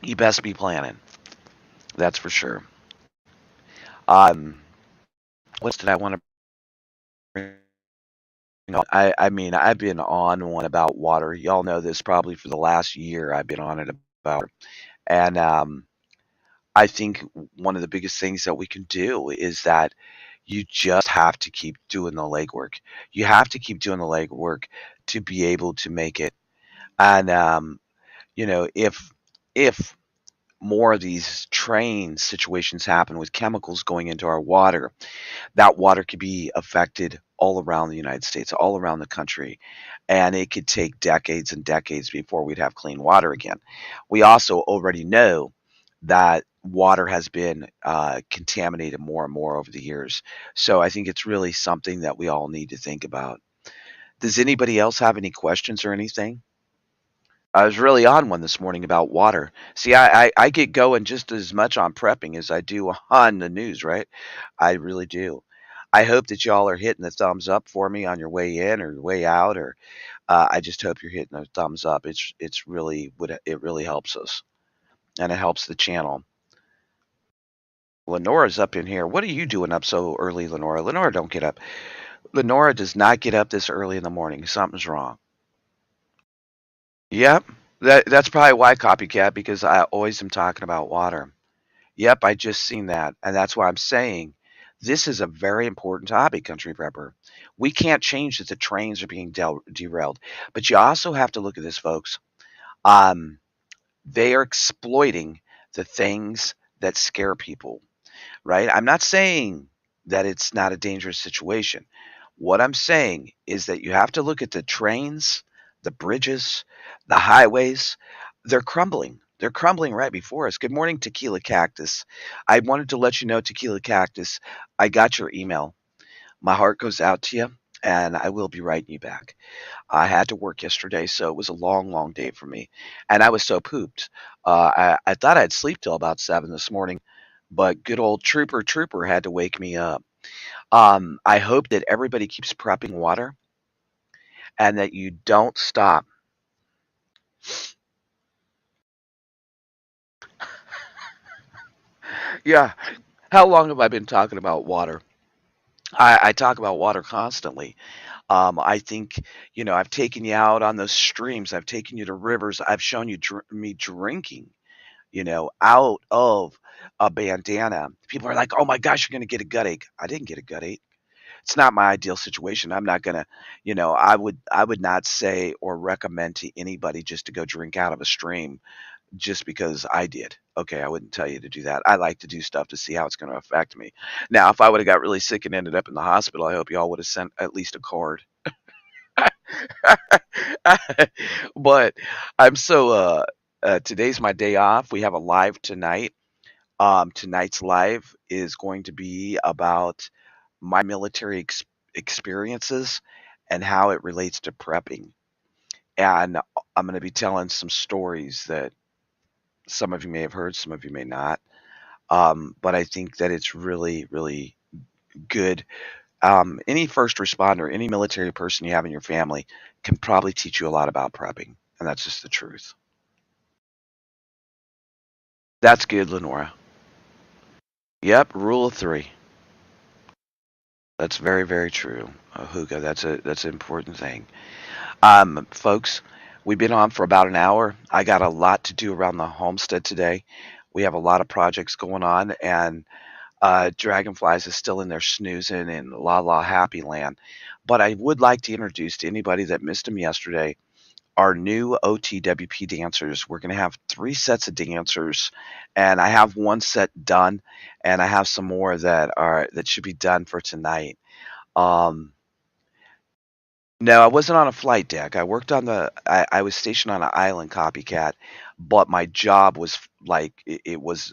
You best be planning. That's for sure. Um, what did I want to bring up? I mean, I've been on one about water. Y'all know this probably for the last year. I've been on it about, and I think one of the biggest things that we can do is that you just have to keep doing the legwork. You have to keep doing the legwork to be able to make it. And if more of these train situations happen with chemicals going into our water, that water could be affected all around the United States, all around the country, and it could take decades and decades before we'd have clean water again. We also already know that water has been contaminated more and more over the years. So I think it's really something that we all need to think about. Does anybody else have any questions or anything? I was really on one this morning about water. See, I get going just as much on prepping as I do on the news, right? I really do. I hope that y'all are hitting the thumbs up for me on your way in or your way out, or I just hope you're hitting the thumbs up. It's really it really helps us, and it helps the channel. Lenora's up in here. What are you doing up so early, Lenora? Lenora, don't get up. Lenora does not get up this early in the morning. Something's wrong. Yep. That's probably why, copycat, because I always am talking about water. Yep, I just seen that, and that's why I'm saying this is a very important topic, country prepper. We can't change that the trains are being derailed, but you also have to look at this, folks. Um, they are exploiting the things that scare people, right? I'm not saying that it's not a dangerous situation. What I'm saying is that you have to look at the trains, the bridges, the highways. They're crumbling. They're crumbling right before us. Good morning, Tequila Cactus. I wanted to let you know, Tequila Cactus, I got your email. My heart goes out to you, and I will be writing you back. I had to work yesterday, so it was a long, long day for me, and I was so pooped. I thought I'd sleep till about 7 this morning, but good old Trooper had to wake me up. I hope that everybody keeps prepping water and that you don't stop. Yeah, how long have I been talking about water? I talk about water constantly. I think, I've taken you out on those streams. I've taken you to rivers. I've shown you me drinking, out of a bandana. People are like, "Oh my gosh, you're going to get a gut ache." I didn't get a gut ache. It's not my ideal situation. I'm not going to, I would not say or recommend to anybody just to go drink out of a stream just because I did. Okay, I wouldn't tell you to do that. I like to do stuff to see how it's going to affect me. Now, if I would have got really sick and ended up in the hospital, I hope y'all would have sent at least a card. But I'm so today's my day off. We have a live tonight. Tonight's live is going to be about my military experiences and how it relates to prepping. And I'm going to be telling some stories that some of you may have heard, some of you may not. But I think that it's really, really good. Any first responder, any military person you have in your family can probably teach you a lot about prepping. And that's just the truth. That's good, Lenora. Yep, rule of three. That's very, very true. Huga, that's an important thing. Folks, we've been on for about an hour. I got a lot to do around the homestead today. We have a lot of projects going on, and Dragonflies is still in there snoozing in La La Happy Land. But I would like to introduce to anybody that missed him yesterday our new OTWP dancers. We're going to have 3 sets of dancers, and I have 1 set done, and I have some more that should be done for tonight. Um, no, I wasn't on a flight deck. I worked on I was stationed on an island, copycat, but my job was like it was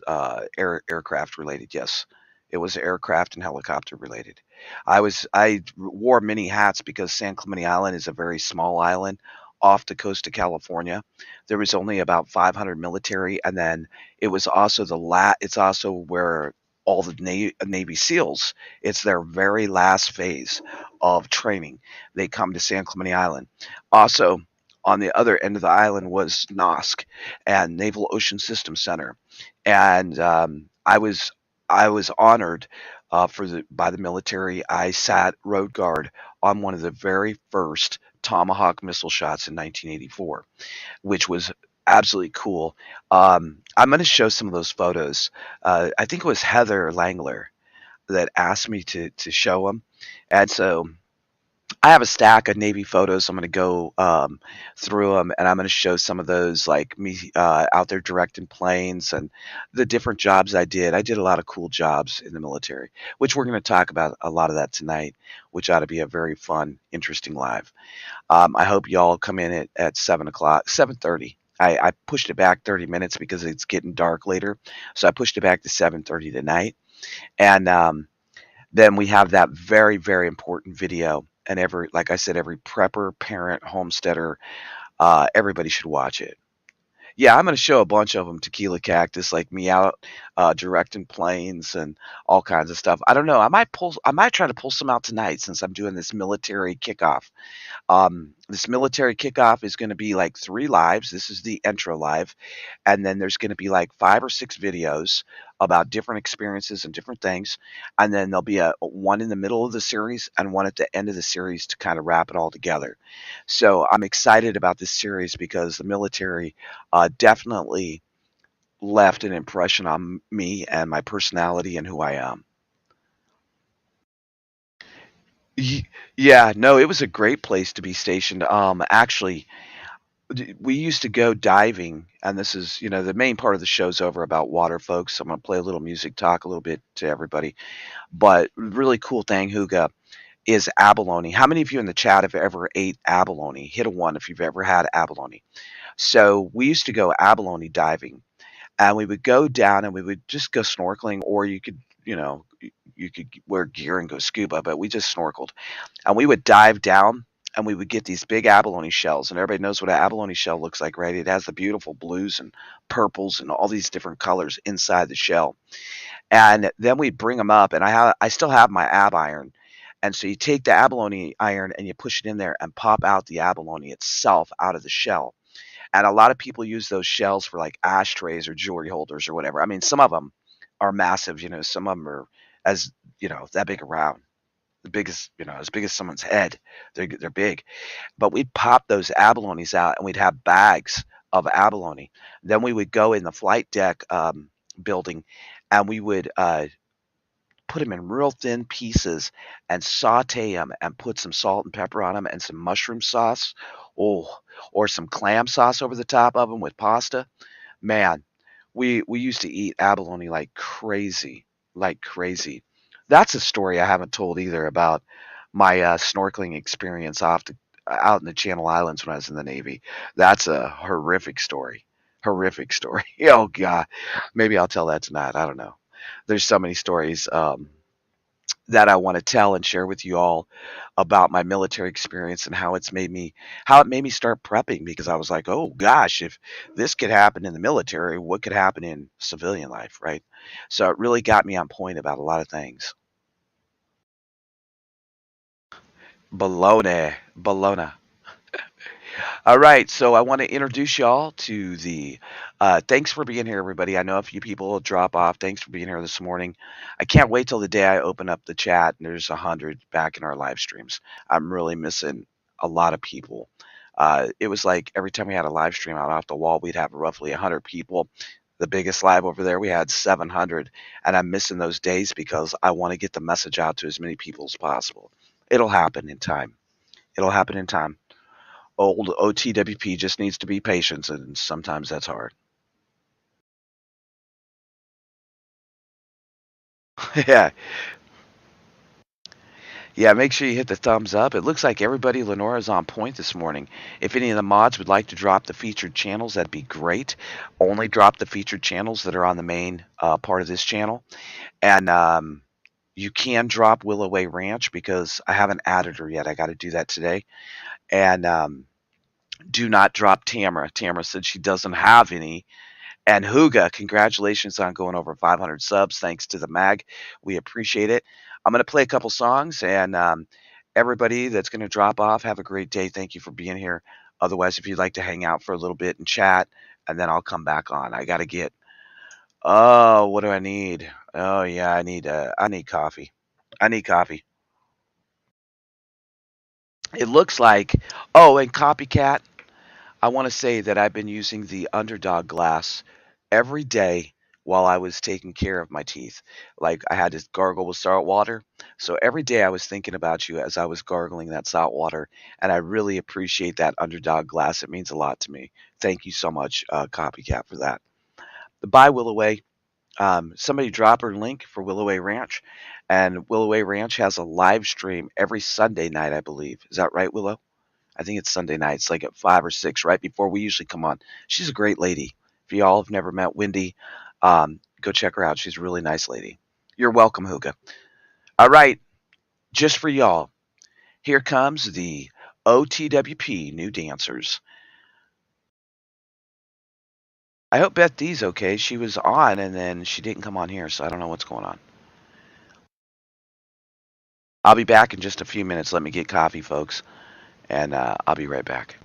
aircraft related. Yes, it was aircraft and helicopter related. I wore many hats because San Clemente Island is a very small island off the coast of California. There was only about 500 military, and then it was also It's also where all the Navy SEALs. It's their very last phase of training. They come to San Clemente Island. Also, on the other end of the island was NOSC and Naval Ocean Systems Center, and I was honored by the military. I sat road guard on one of the very first Tomahawk missile shots in 1984, which was absolutely cool. I'm going to show some of those photos. I think it was Heather Langler that asked me to show them, and so I have a stack of Navy photos. I'm going to go through them, and I'm going to show some of those, like me out there directing planes and the different jobs I did. I did a lot of cool jobs in the military, which we're going to talk about a lot of that tonight, which ought to be a very fun, interesting live. I hope y'all come in at 7 o'clock, 7:30. I pushed it back 30 minutes because it's getting dark later, so I pushed it back to 7:30 tonight, and then we have that very, very important video. And every, like I said, every prepper, parent, homesteader, everybody should watch it. Yeah, I'm going to show a bunch of them. Tequila Cactus, like me out directing planes and all kinds of stuff. I don't know. I might try to pull some out tonight since I'm doing this military kickoff. This military kickoff is going to be like 3 lives. This is the intro live, and then there's going to be like 5 or 6 videos about different experiences and different things, and then there'll be a one in the middle of the series and one at the end of the series to kind of wrap it all together. So I'm excited about this series because the military definitely left an impression on me and my personality and who I am. Y- Yeah, no, it was a great place to be stationed. Actually, we used to go diving, and this is, the main part of the show's over about water, folks. So I'm going to play a little music, talk a little bit to everybody. But really cool thing, Huga, is abalone. How many of you in the chat have ever ate abalone? Hit a one if you've ever had abalone. So we used to go abalone diving, and we would go down and we would just go snorkeling, or you could, you could wear gear and go scuba, but we just snorkeled and we would dive down and we would get these big abalone shells, and everybody knows what an abalone shell looks like, right? It has the beautiful blues and purples and all these different colors inside the shell. And then we bring them up, and I still have my ab iron. And so you take the abalone iron and you push it in there and pop out the abalone itself out of the shell. And a lot of people use those shells for like ashtrays or jewelry holders or whatever. I mean, some of them are massive, some of them are as, that big around, the biggest, as big as someone's head. They're big. But we'd pop those abalones out and we'd have bags of abalone. Then we would go in the flight deck building, and we would put them in real thin pieces and saute them and put some salt and pepper on them and some mushroom sauce. Oh, or some clam sauce over the top of them with pasta. Man, we used to eat abalone like crazy, like crazy. That's a story I haven't told either about my snorkeling experience out in the Channel Islands when I was in the Navy. That's a horrific story. Horrific story. Oh God, maybe I'll tell that tonight. I don't know. There's so many stories that I want to tell and share with you all about my military experience and how it made me start prepping, because I was like, oh gosh, if this could happen in the military, what could happen in civilian life, right? So it really got me on point about a lot of things. Bologna, Bologna. All right, so I want to introduce y'all to the. Thanks for being here, everybody. I know a few people will drop off. Thanks for being here this morning. I can't wait till the day I open up the chat and there's 100 back in our live streams. I'm really missing a lot of people. It was like every time we had a live stream out off the wall, we'd have roughly 100 people. The biggest live over there, we had 700, and I'm missing those days because I want to get the message out to as many people as possible. It'll happen in time. It'll happen in time. Old OTWP just needs to be patient, and sometimes that's hard. Yeah, yeah. Make sure you hit the thumbs up. It looks like everybody, Lenora's on point this morning. If any of the mods would like to drop the featured channels, that'd be great. Only drop the featured channels that are on the main part of this channel, and you can drop Willow Way Ranch because I haven't added her yet. I got to do that today. And do not drop Tamara. Tamara said she doesn't have any. And Huga, congratulations on going over 500 subs. Thanks to the mag. We appreciate it. I'm going to play a couple songs, and everybody that's going to drop off, have a great day. Thank you for being here. Otherwise, if you'd like to hang out for a little bit and chat, and then I'll come back on. I got to get. Oh, what do I need? Oh yeah, I need coffee. I need coffee. It looks like. Oh, and copycat. I want to say that I've been using the Underdog glass every day while I was taking care of my teeth. Like I had to gargle with salt water. So every day I was thinking about you as I was gargling that salt water, and I really appreciate that Underdog glass. It means a lot to me. Thank you so much, Copycat, for that. Bye, Willoway. Somebody drop her link for Willoway Ranch, and Willoway Ranch has a live stream every Sunday night, I believe. Is that right, Willow? I think it's Sunday nights, like at 5 or 6, right before we usually come on. She's a great lady. If y'all have never met Wendy, go check her out. She's a really nice lady. You're welcome, Hooga. All right, just for y'all, here comes the OTWP New Dancers. I hope Beth D's okay. She was on, and then she didn't come on here, so I don't know what's going on. I'll be back in just a few minutes. Let me get coffee, folks, and I'll be right back.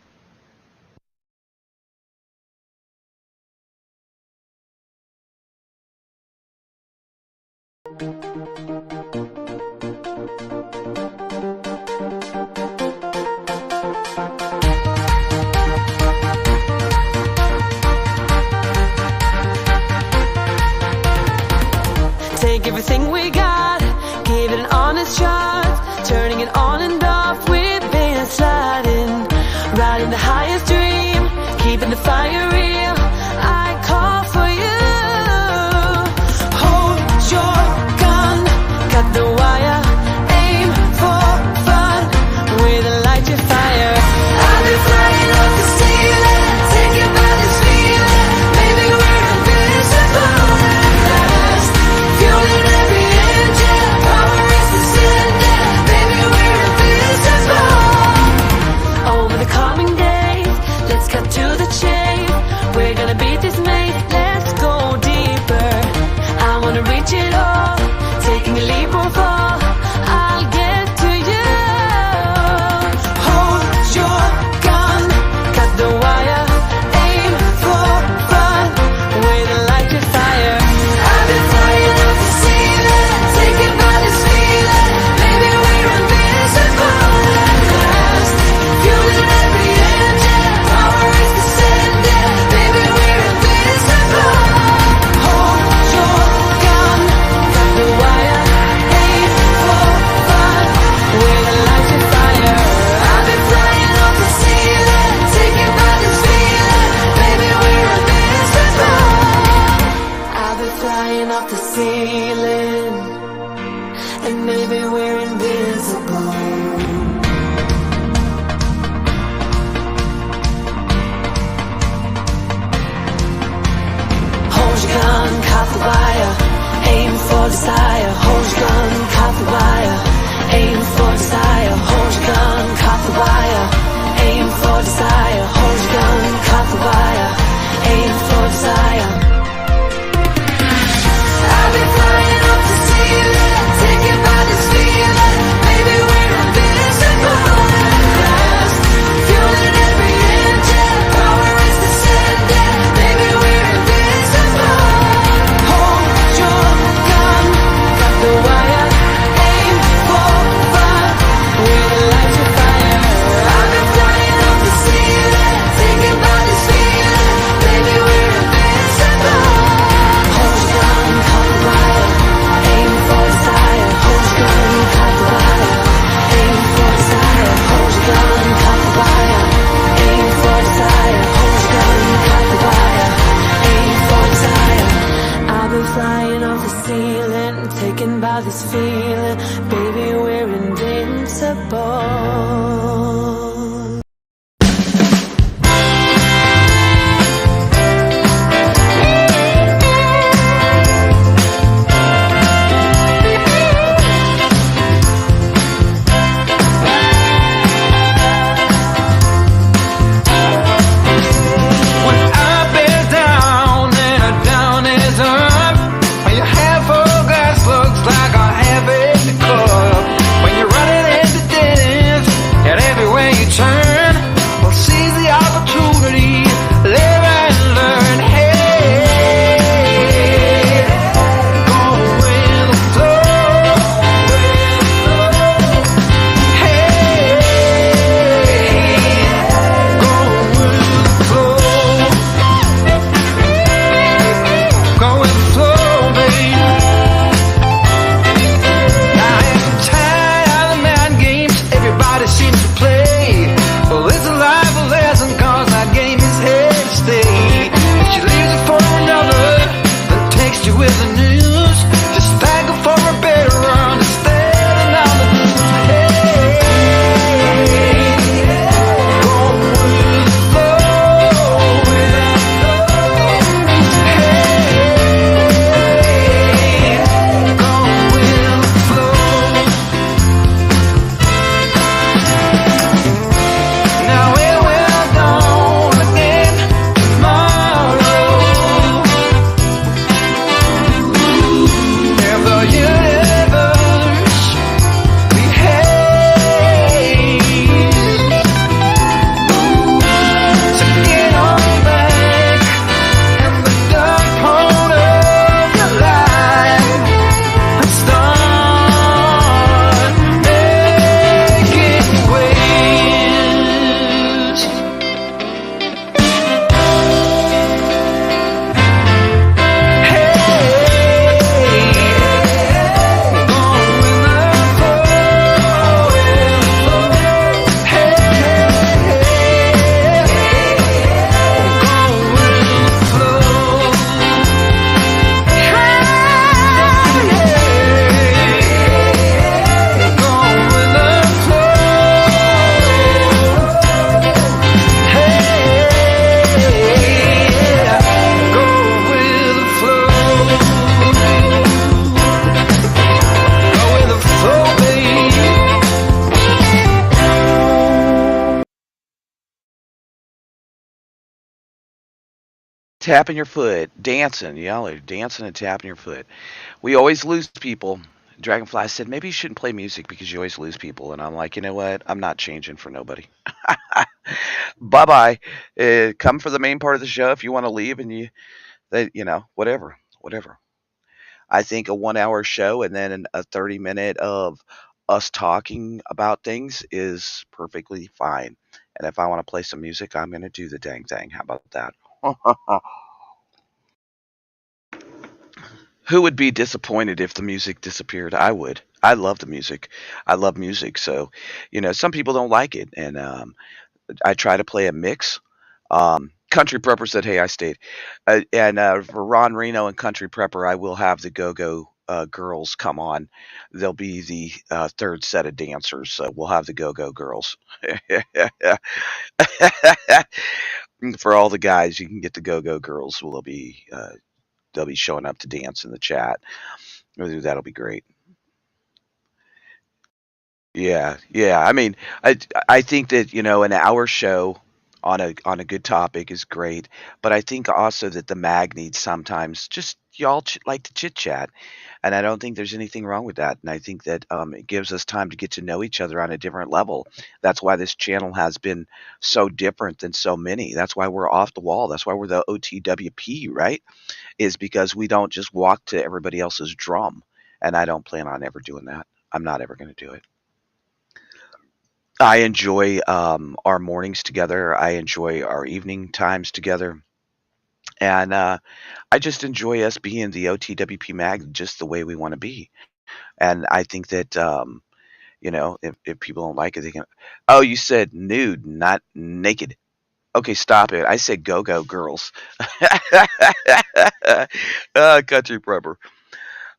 Take everything we got, give it an honest shot, turning it on and off, we've been sliding, riding the highest dream, keeping the fire real, I call for you, hold your gun, cut the wire, aim for fun, with a light your fire, I'll be flying off the ceiling, take your body's feeling, maybe we're invincible. Fueling every engine, power is descending, baby we're invincible. Over the coming days, let's cut to the chase. We're gonna beat this maze, let's go deeper. I wanna reach it all, taking a leap or fall. I'll get to you. Hold your gun, cut the wire, aim for fun, with a light your fire. I've been flying off the ceiling, taken by this feeling, maybe we're invincible at last. Fueling every engine, power is descending, baby we're invincible. Hold your gun, cut the wire, aim for fun, with a light your fire. I've been flying off the ceiling, taken by this feeling, baby we're invincible. I've been flying off the ceiling, and maybe we're invincible. Hold your gun, caught the wire, aim for desire. Hold your gun, caught the wire, aim for desire. Hold your gun, caught the wire, aim for desire. Hold your gun, caught the wire, aim for desire. I've been flying off the ceiling, taken by this feeling, maybe we're invincible at last. Fueling every engine, power is descending, maybe we're invincible. Hold your gun, cut the wire, aim for fun, with a light your fire. I've been flying off the ceiling, taken by this feeling, maybe we're invincible. Hold your gun, cut the wire, aim for desire. Hold your gun, cut the wire, aim for desire. Hold your gun, cut the wire, aim for desire. Hold your gun, cut the wire, aim for desire. I've been flying off the ceiling, taken by this feeling, baby we're invincible. When up is down and down is up, when your half full glass looks like a half empty cup, when you're running into dead ends, tapping your foot, dancing, y'all are dancing and tapping your foot. We always lose people. Dragonfly said maybe you shouldn't play music because you always lose people, and I'm like, you know what? I'm not changing for nobody. Bye bye. Come for the main part of the show if you want to leave, and whatever, whatever. I think a 1 hour show and then a 30 minute of us talking about things is perfectly fine. And if I want to play some music, I'm going to do the dang thing. How about that? Who would be disappointed if the music disappeared? I would. I love the music. I love music. So, some people don't like it. And I try to play a mix. Country Prepper said, "Hey, I stayed." And for Ron Reno and Country Prepper, I will have the Go Go girls come on. They'll be the third set of dancers. So we'll have the Go Go girls. For all the guys, you can get the Go Go girls. They'll be showing up to dance in the chat. That'll be great. Yeah, yeah. I mean, I think that an hour show on a good topic is great, but I think also that the mag needs sometimes just y'all like to chit chat, and I don't think there's anything wrong with that. And I think that it gives us time to get to know each other on a different level. That's why this channel has been so different than so many. That's why we're off the wall. That's why we're the OTWP, right? Is because we don't just walk to everybody else's drum, and I don't plan on ever doing that. I'm not ever going to do it. I enjoy our mornings together. I enjoy our evening times together. And I just enjoy us being the OTWP mag just the way we want to be. And I think that, if people don't like it, they can. Oh, you said nude, not naked. Okay, stop it. I said go go girls. Country prepper.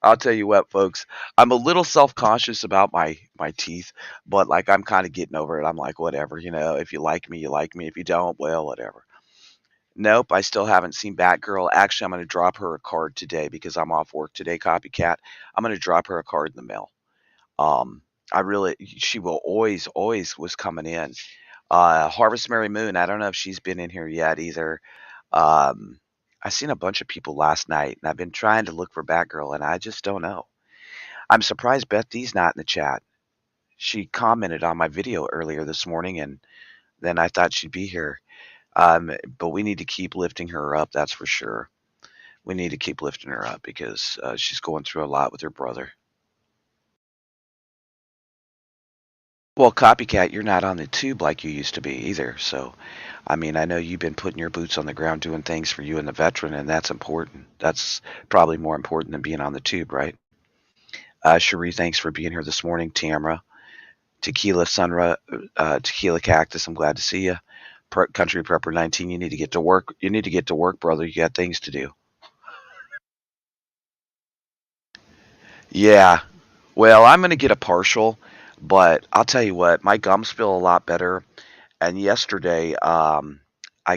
I'll tell you what, folks. I'm a little self-conscious about my teeth, but like I'm kind of getting over it. I'm like, whatever, if you like me, you like me. If you don't, well, whatever. Nope, I still haven't seen Batgirl. Actually, I'm going to drop her a card today because I'm off work today, Copycat. I'm going to drop her a card in the mail. She will always was coming in. Harvest Mary Moon, I don't know if she's been in here yet either. Um, I seen a bunch of people last night, and I've been trying to look for Batgirl, and I just don't know. I'm surprised Beth D's not in the chat. She commented on my video earlier this morning, and then I thought she'd be here. But we need to keep lifting her up, that's for sure. We need to keep lifting her up because she's going through a lot with her brother. Well, Copycat, you're not on the tube like you used to be either. So, I mean, I know you've been putting your boots on the ground doing things for you and the veteran, and that's important. That's probably more important than being on the tube, right? Cherie, thanks for being here this morning. Tamra, Tequila Sunra, Tequila Cactus, I'm glad to see you. Country Prepper 19, you need to get to work. You need to get to work, brother. You got things to do. Yeah. Well, I'm going to get a partial, but I'll tell you what, my gums feel a lot better. And yesterday, I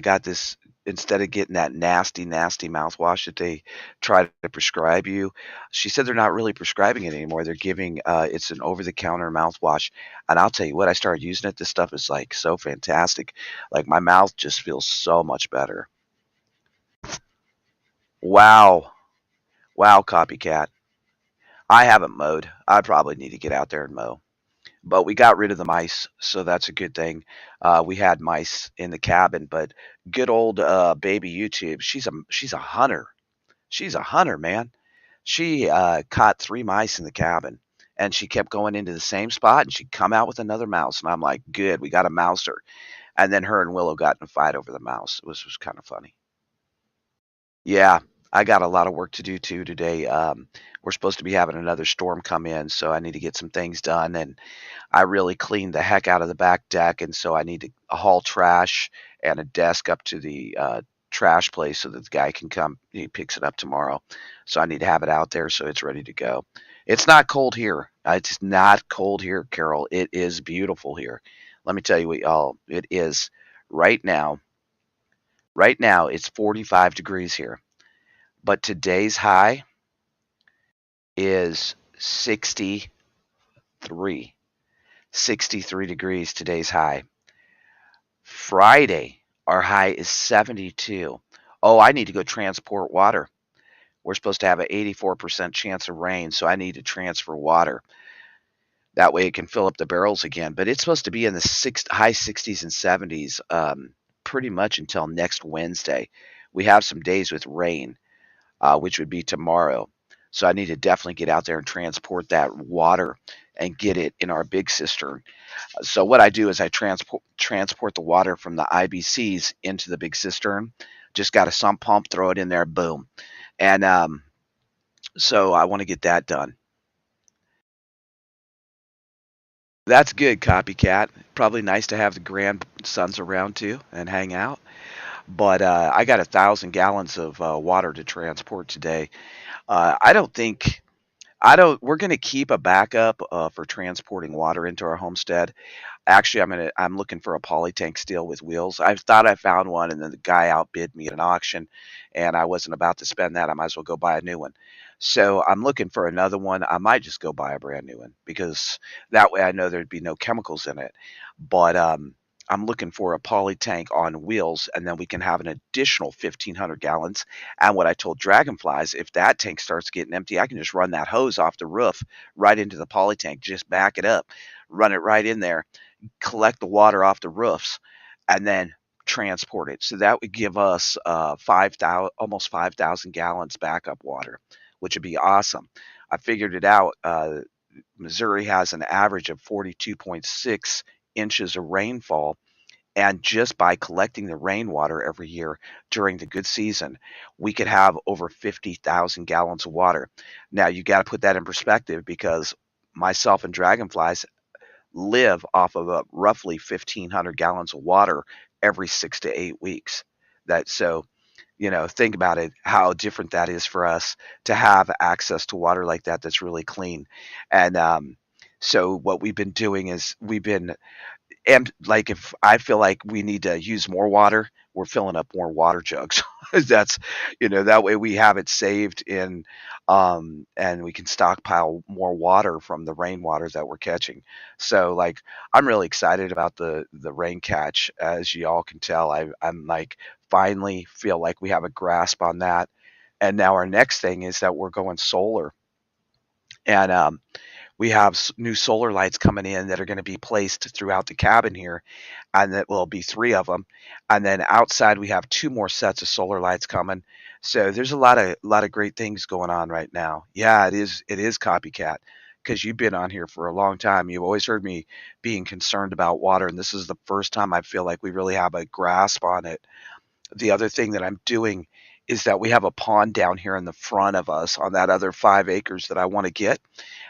got this, instead of getting that nasty, nasty mouthwash that they try to prescribe you, she said they're not really prescribing it anymore. They're giving, it's an over the counter mouthwash. And I'll tell you what, I started using it. This stuff is like so fantastic. Like my mouth just feels so much better. Wow. Wow, Copycat. I haven't mowed. I probably need to get out there and mow. But we got rid of the mice, so that's a good thing. We had mice in the cabin, but good old baby YouTube, she's a hunter. She's a hunter, man. She caught 3 mice in the cabin, and she kept going into the same spot, and she'd come out with another mouse, and I'm like, good, we got a mouser. And then her and Willow got in a fight over the mouse. It was kind of funny. Yeah, I got a lot of work to do too today. We're supposed to be having another storm come in, so I need to get some things done. And I really cleaned the heck out of the back deck, and so I need to haul trash and a desk up to the trash place so that the guy can come. He picks it up tomorrow, so I need to have it out there so it's ready to go. It's not cold here. It's not cold here, Carol. It is beautiful here. Let me tell you what, y'all. It is right now. Right now, it's 45 degrees here, but today's high is 63. 63 degrees today's high. Friday, our high is 72. Oh, I need to go transport water. We're supposed to have an 84% chance of rain, so I need to transfer water. That way it can fill up the barrels again. But it's supposed to be in the high 60s and 70s pretty much until next Wednesday. We have some days with rain, which would be tomorrow. So I need to definitely get out there and transport that water and get it in our big cistern. So what I do is I transport the water from the IBCs into the big cistern. Just got a sump pump, throw it in there, boom. And so I want to get that done. That's good, copycat. Probably nice to have the grandsons around too and hang out. But I got 1,000 gallons of water to transport today. I don't think I don't. We're going to keep a backup for transporting water into our homestead. Actually, I'm looking for a poly tank steel with wheels. I thought I found one, and then the guy outbid me at an auction, and I wasn't about to spend that. I might as well go buy a new one. So I'm looking for another one. I might just go buy a brand new one because that way I know there'd be no chemicals in it. But I'm looking for a poly tank on wheels, and then we can have an additional 1,500 gallons. And what I told Dragonflies, if that tank starts getting empty, I can just run that hose off the roof right into the poly tank, just back it up, run it right in there, collect the water off the roofs, and then transport it. So that would give us 5,000, almost 5,000 gallons backup water, which would be awesome. I figured it out. Missouri has an average of 42.6 inches of rainfall. And just by collecting the rainwater every year during the good season, we could have over 50,000 gallons of water. Now, you got to put that in perspective because myself and Dragonflies live off of roughly 1,500 gallons of water every 6 to 8 weeks. Think about it, how different that is for us to have access to water like that that's really clean. And so what we've been doing is and like if I feel like we need to use more water, we're filling up more water jugs. That's that way we have it saved in and we can stockpile more water from the rainwater that we're catching. So like I'm really excited about the rain catch. As you all can tell, I'm like finally feel like we have a grasp on that. And now our next thing is that we're going solar. And we have new solar lights coming in that are going to be placed throughout the cabin here, and that will be 3 of them. And then outside we have 2 more sets of solar lights coming. So there's a lot of great things going on right now. Yeah, it is copycat because you've been on here for a long time. You've always heard me being concerned about water, and this is the first time I feel like we really have a grasp on it. The other thing that I'm doing is that we have a pond down here in the front of us on that other 5 acres that I want to get.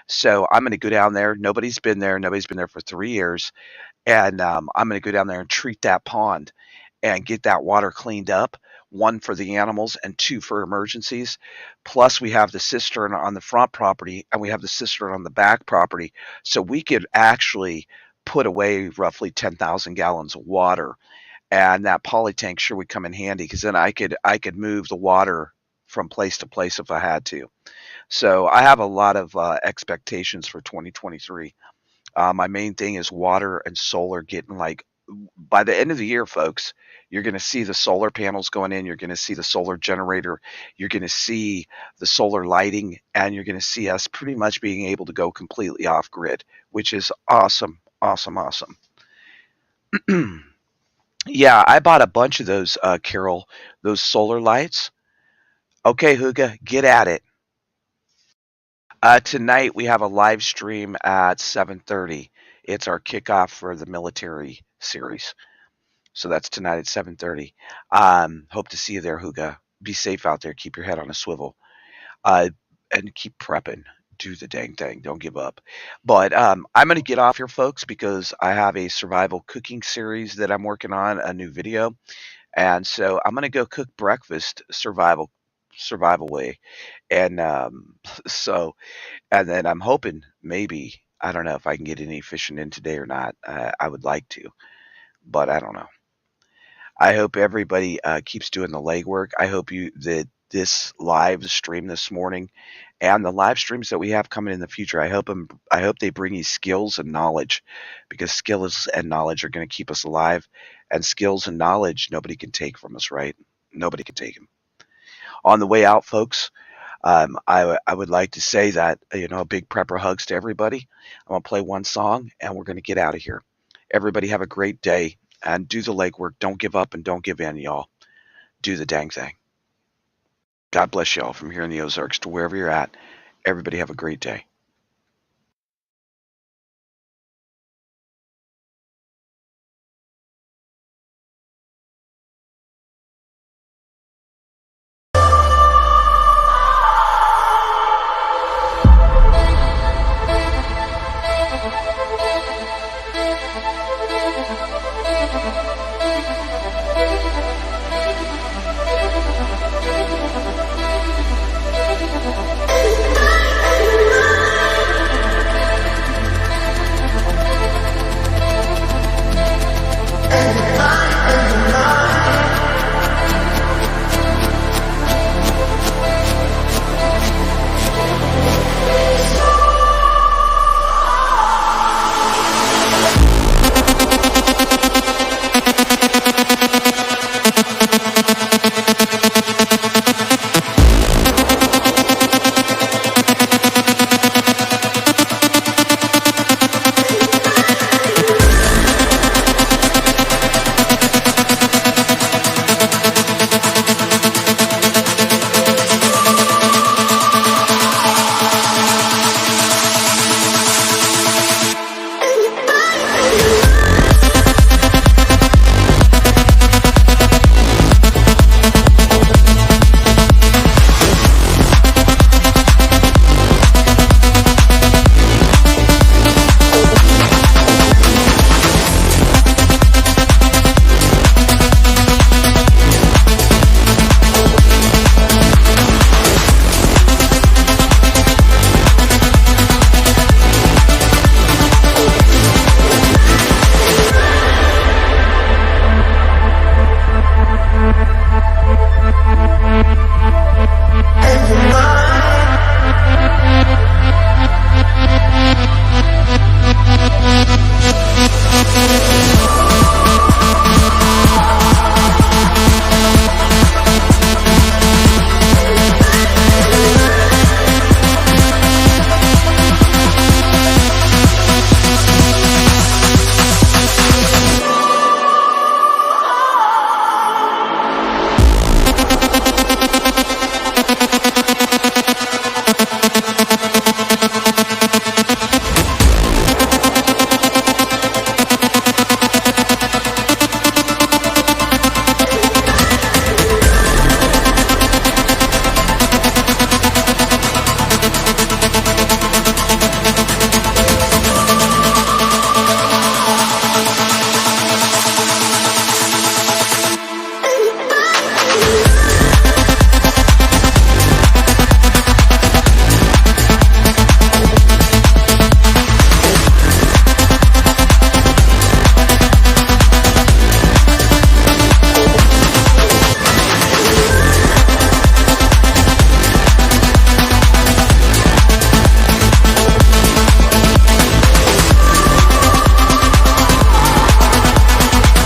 So I'm going to go down there. Nobody's been there. Nobody's been there for 3 years. And I'm going to go down there and treat that pond and get that water cleaned up. 1 for the animals and 2 for emergencies. Plus we have the cistern on the front property and we have the cistern on the back property. So we could actually put away roughly 10,000 gallons of water. And that poly tank sure would come in handy because then I could move the water from place to place if I had to. So I have a lot of expectations for 2023. My main thing is water and solar getting by the end of the year, folks, you're going to see the solar panels going in. You're going to see the solar generator. You're going to see the solar lighting, and you're going to see us pretty much being able to go completely off grid, which is awesome, awesome, awesome. Yeah, I bought a bunch of those, Carol, those solar lights. Okay, Huga, get at it. Tonight we have a live stream at 7:30. It's our kickoff for the military series. So that's tonight at 7:30. Hope to see you there, Huga. Be safe out there. Keep your head on a swivel. And keep prepping. Do the dang thing. Don't give up. But I'm going to get off here, folks, because I have a survival cooking series that I'm working on, a new video. And so I'm going to go cook breakfast survival way. And and then I'm hoping maybe, I don't know if I can get any fishing in today or not. I would like to, but I don't know. I hope everybody keeps doing the legwork. I hope that this live stream this morning and the live streams that we have coming in the future, I hope they bring you skills and knowledge, because skills and knowledge are going to keep us alive, and skills and knowledge nobody can take from us, right? Nobody can take him. On the way out, folks, I would like to say that, a big prepper hugs to everybody. I'm going to play one song, and we're going to get out of here. Everybody have a great day, and do the legwork. Don't give up and don't give in, y'all. Do the dang thing. God bless y'all from here in the Ozarks to wherever you're at. Everybody have a great day.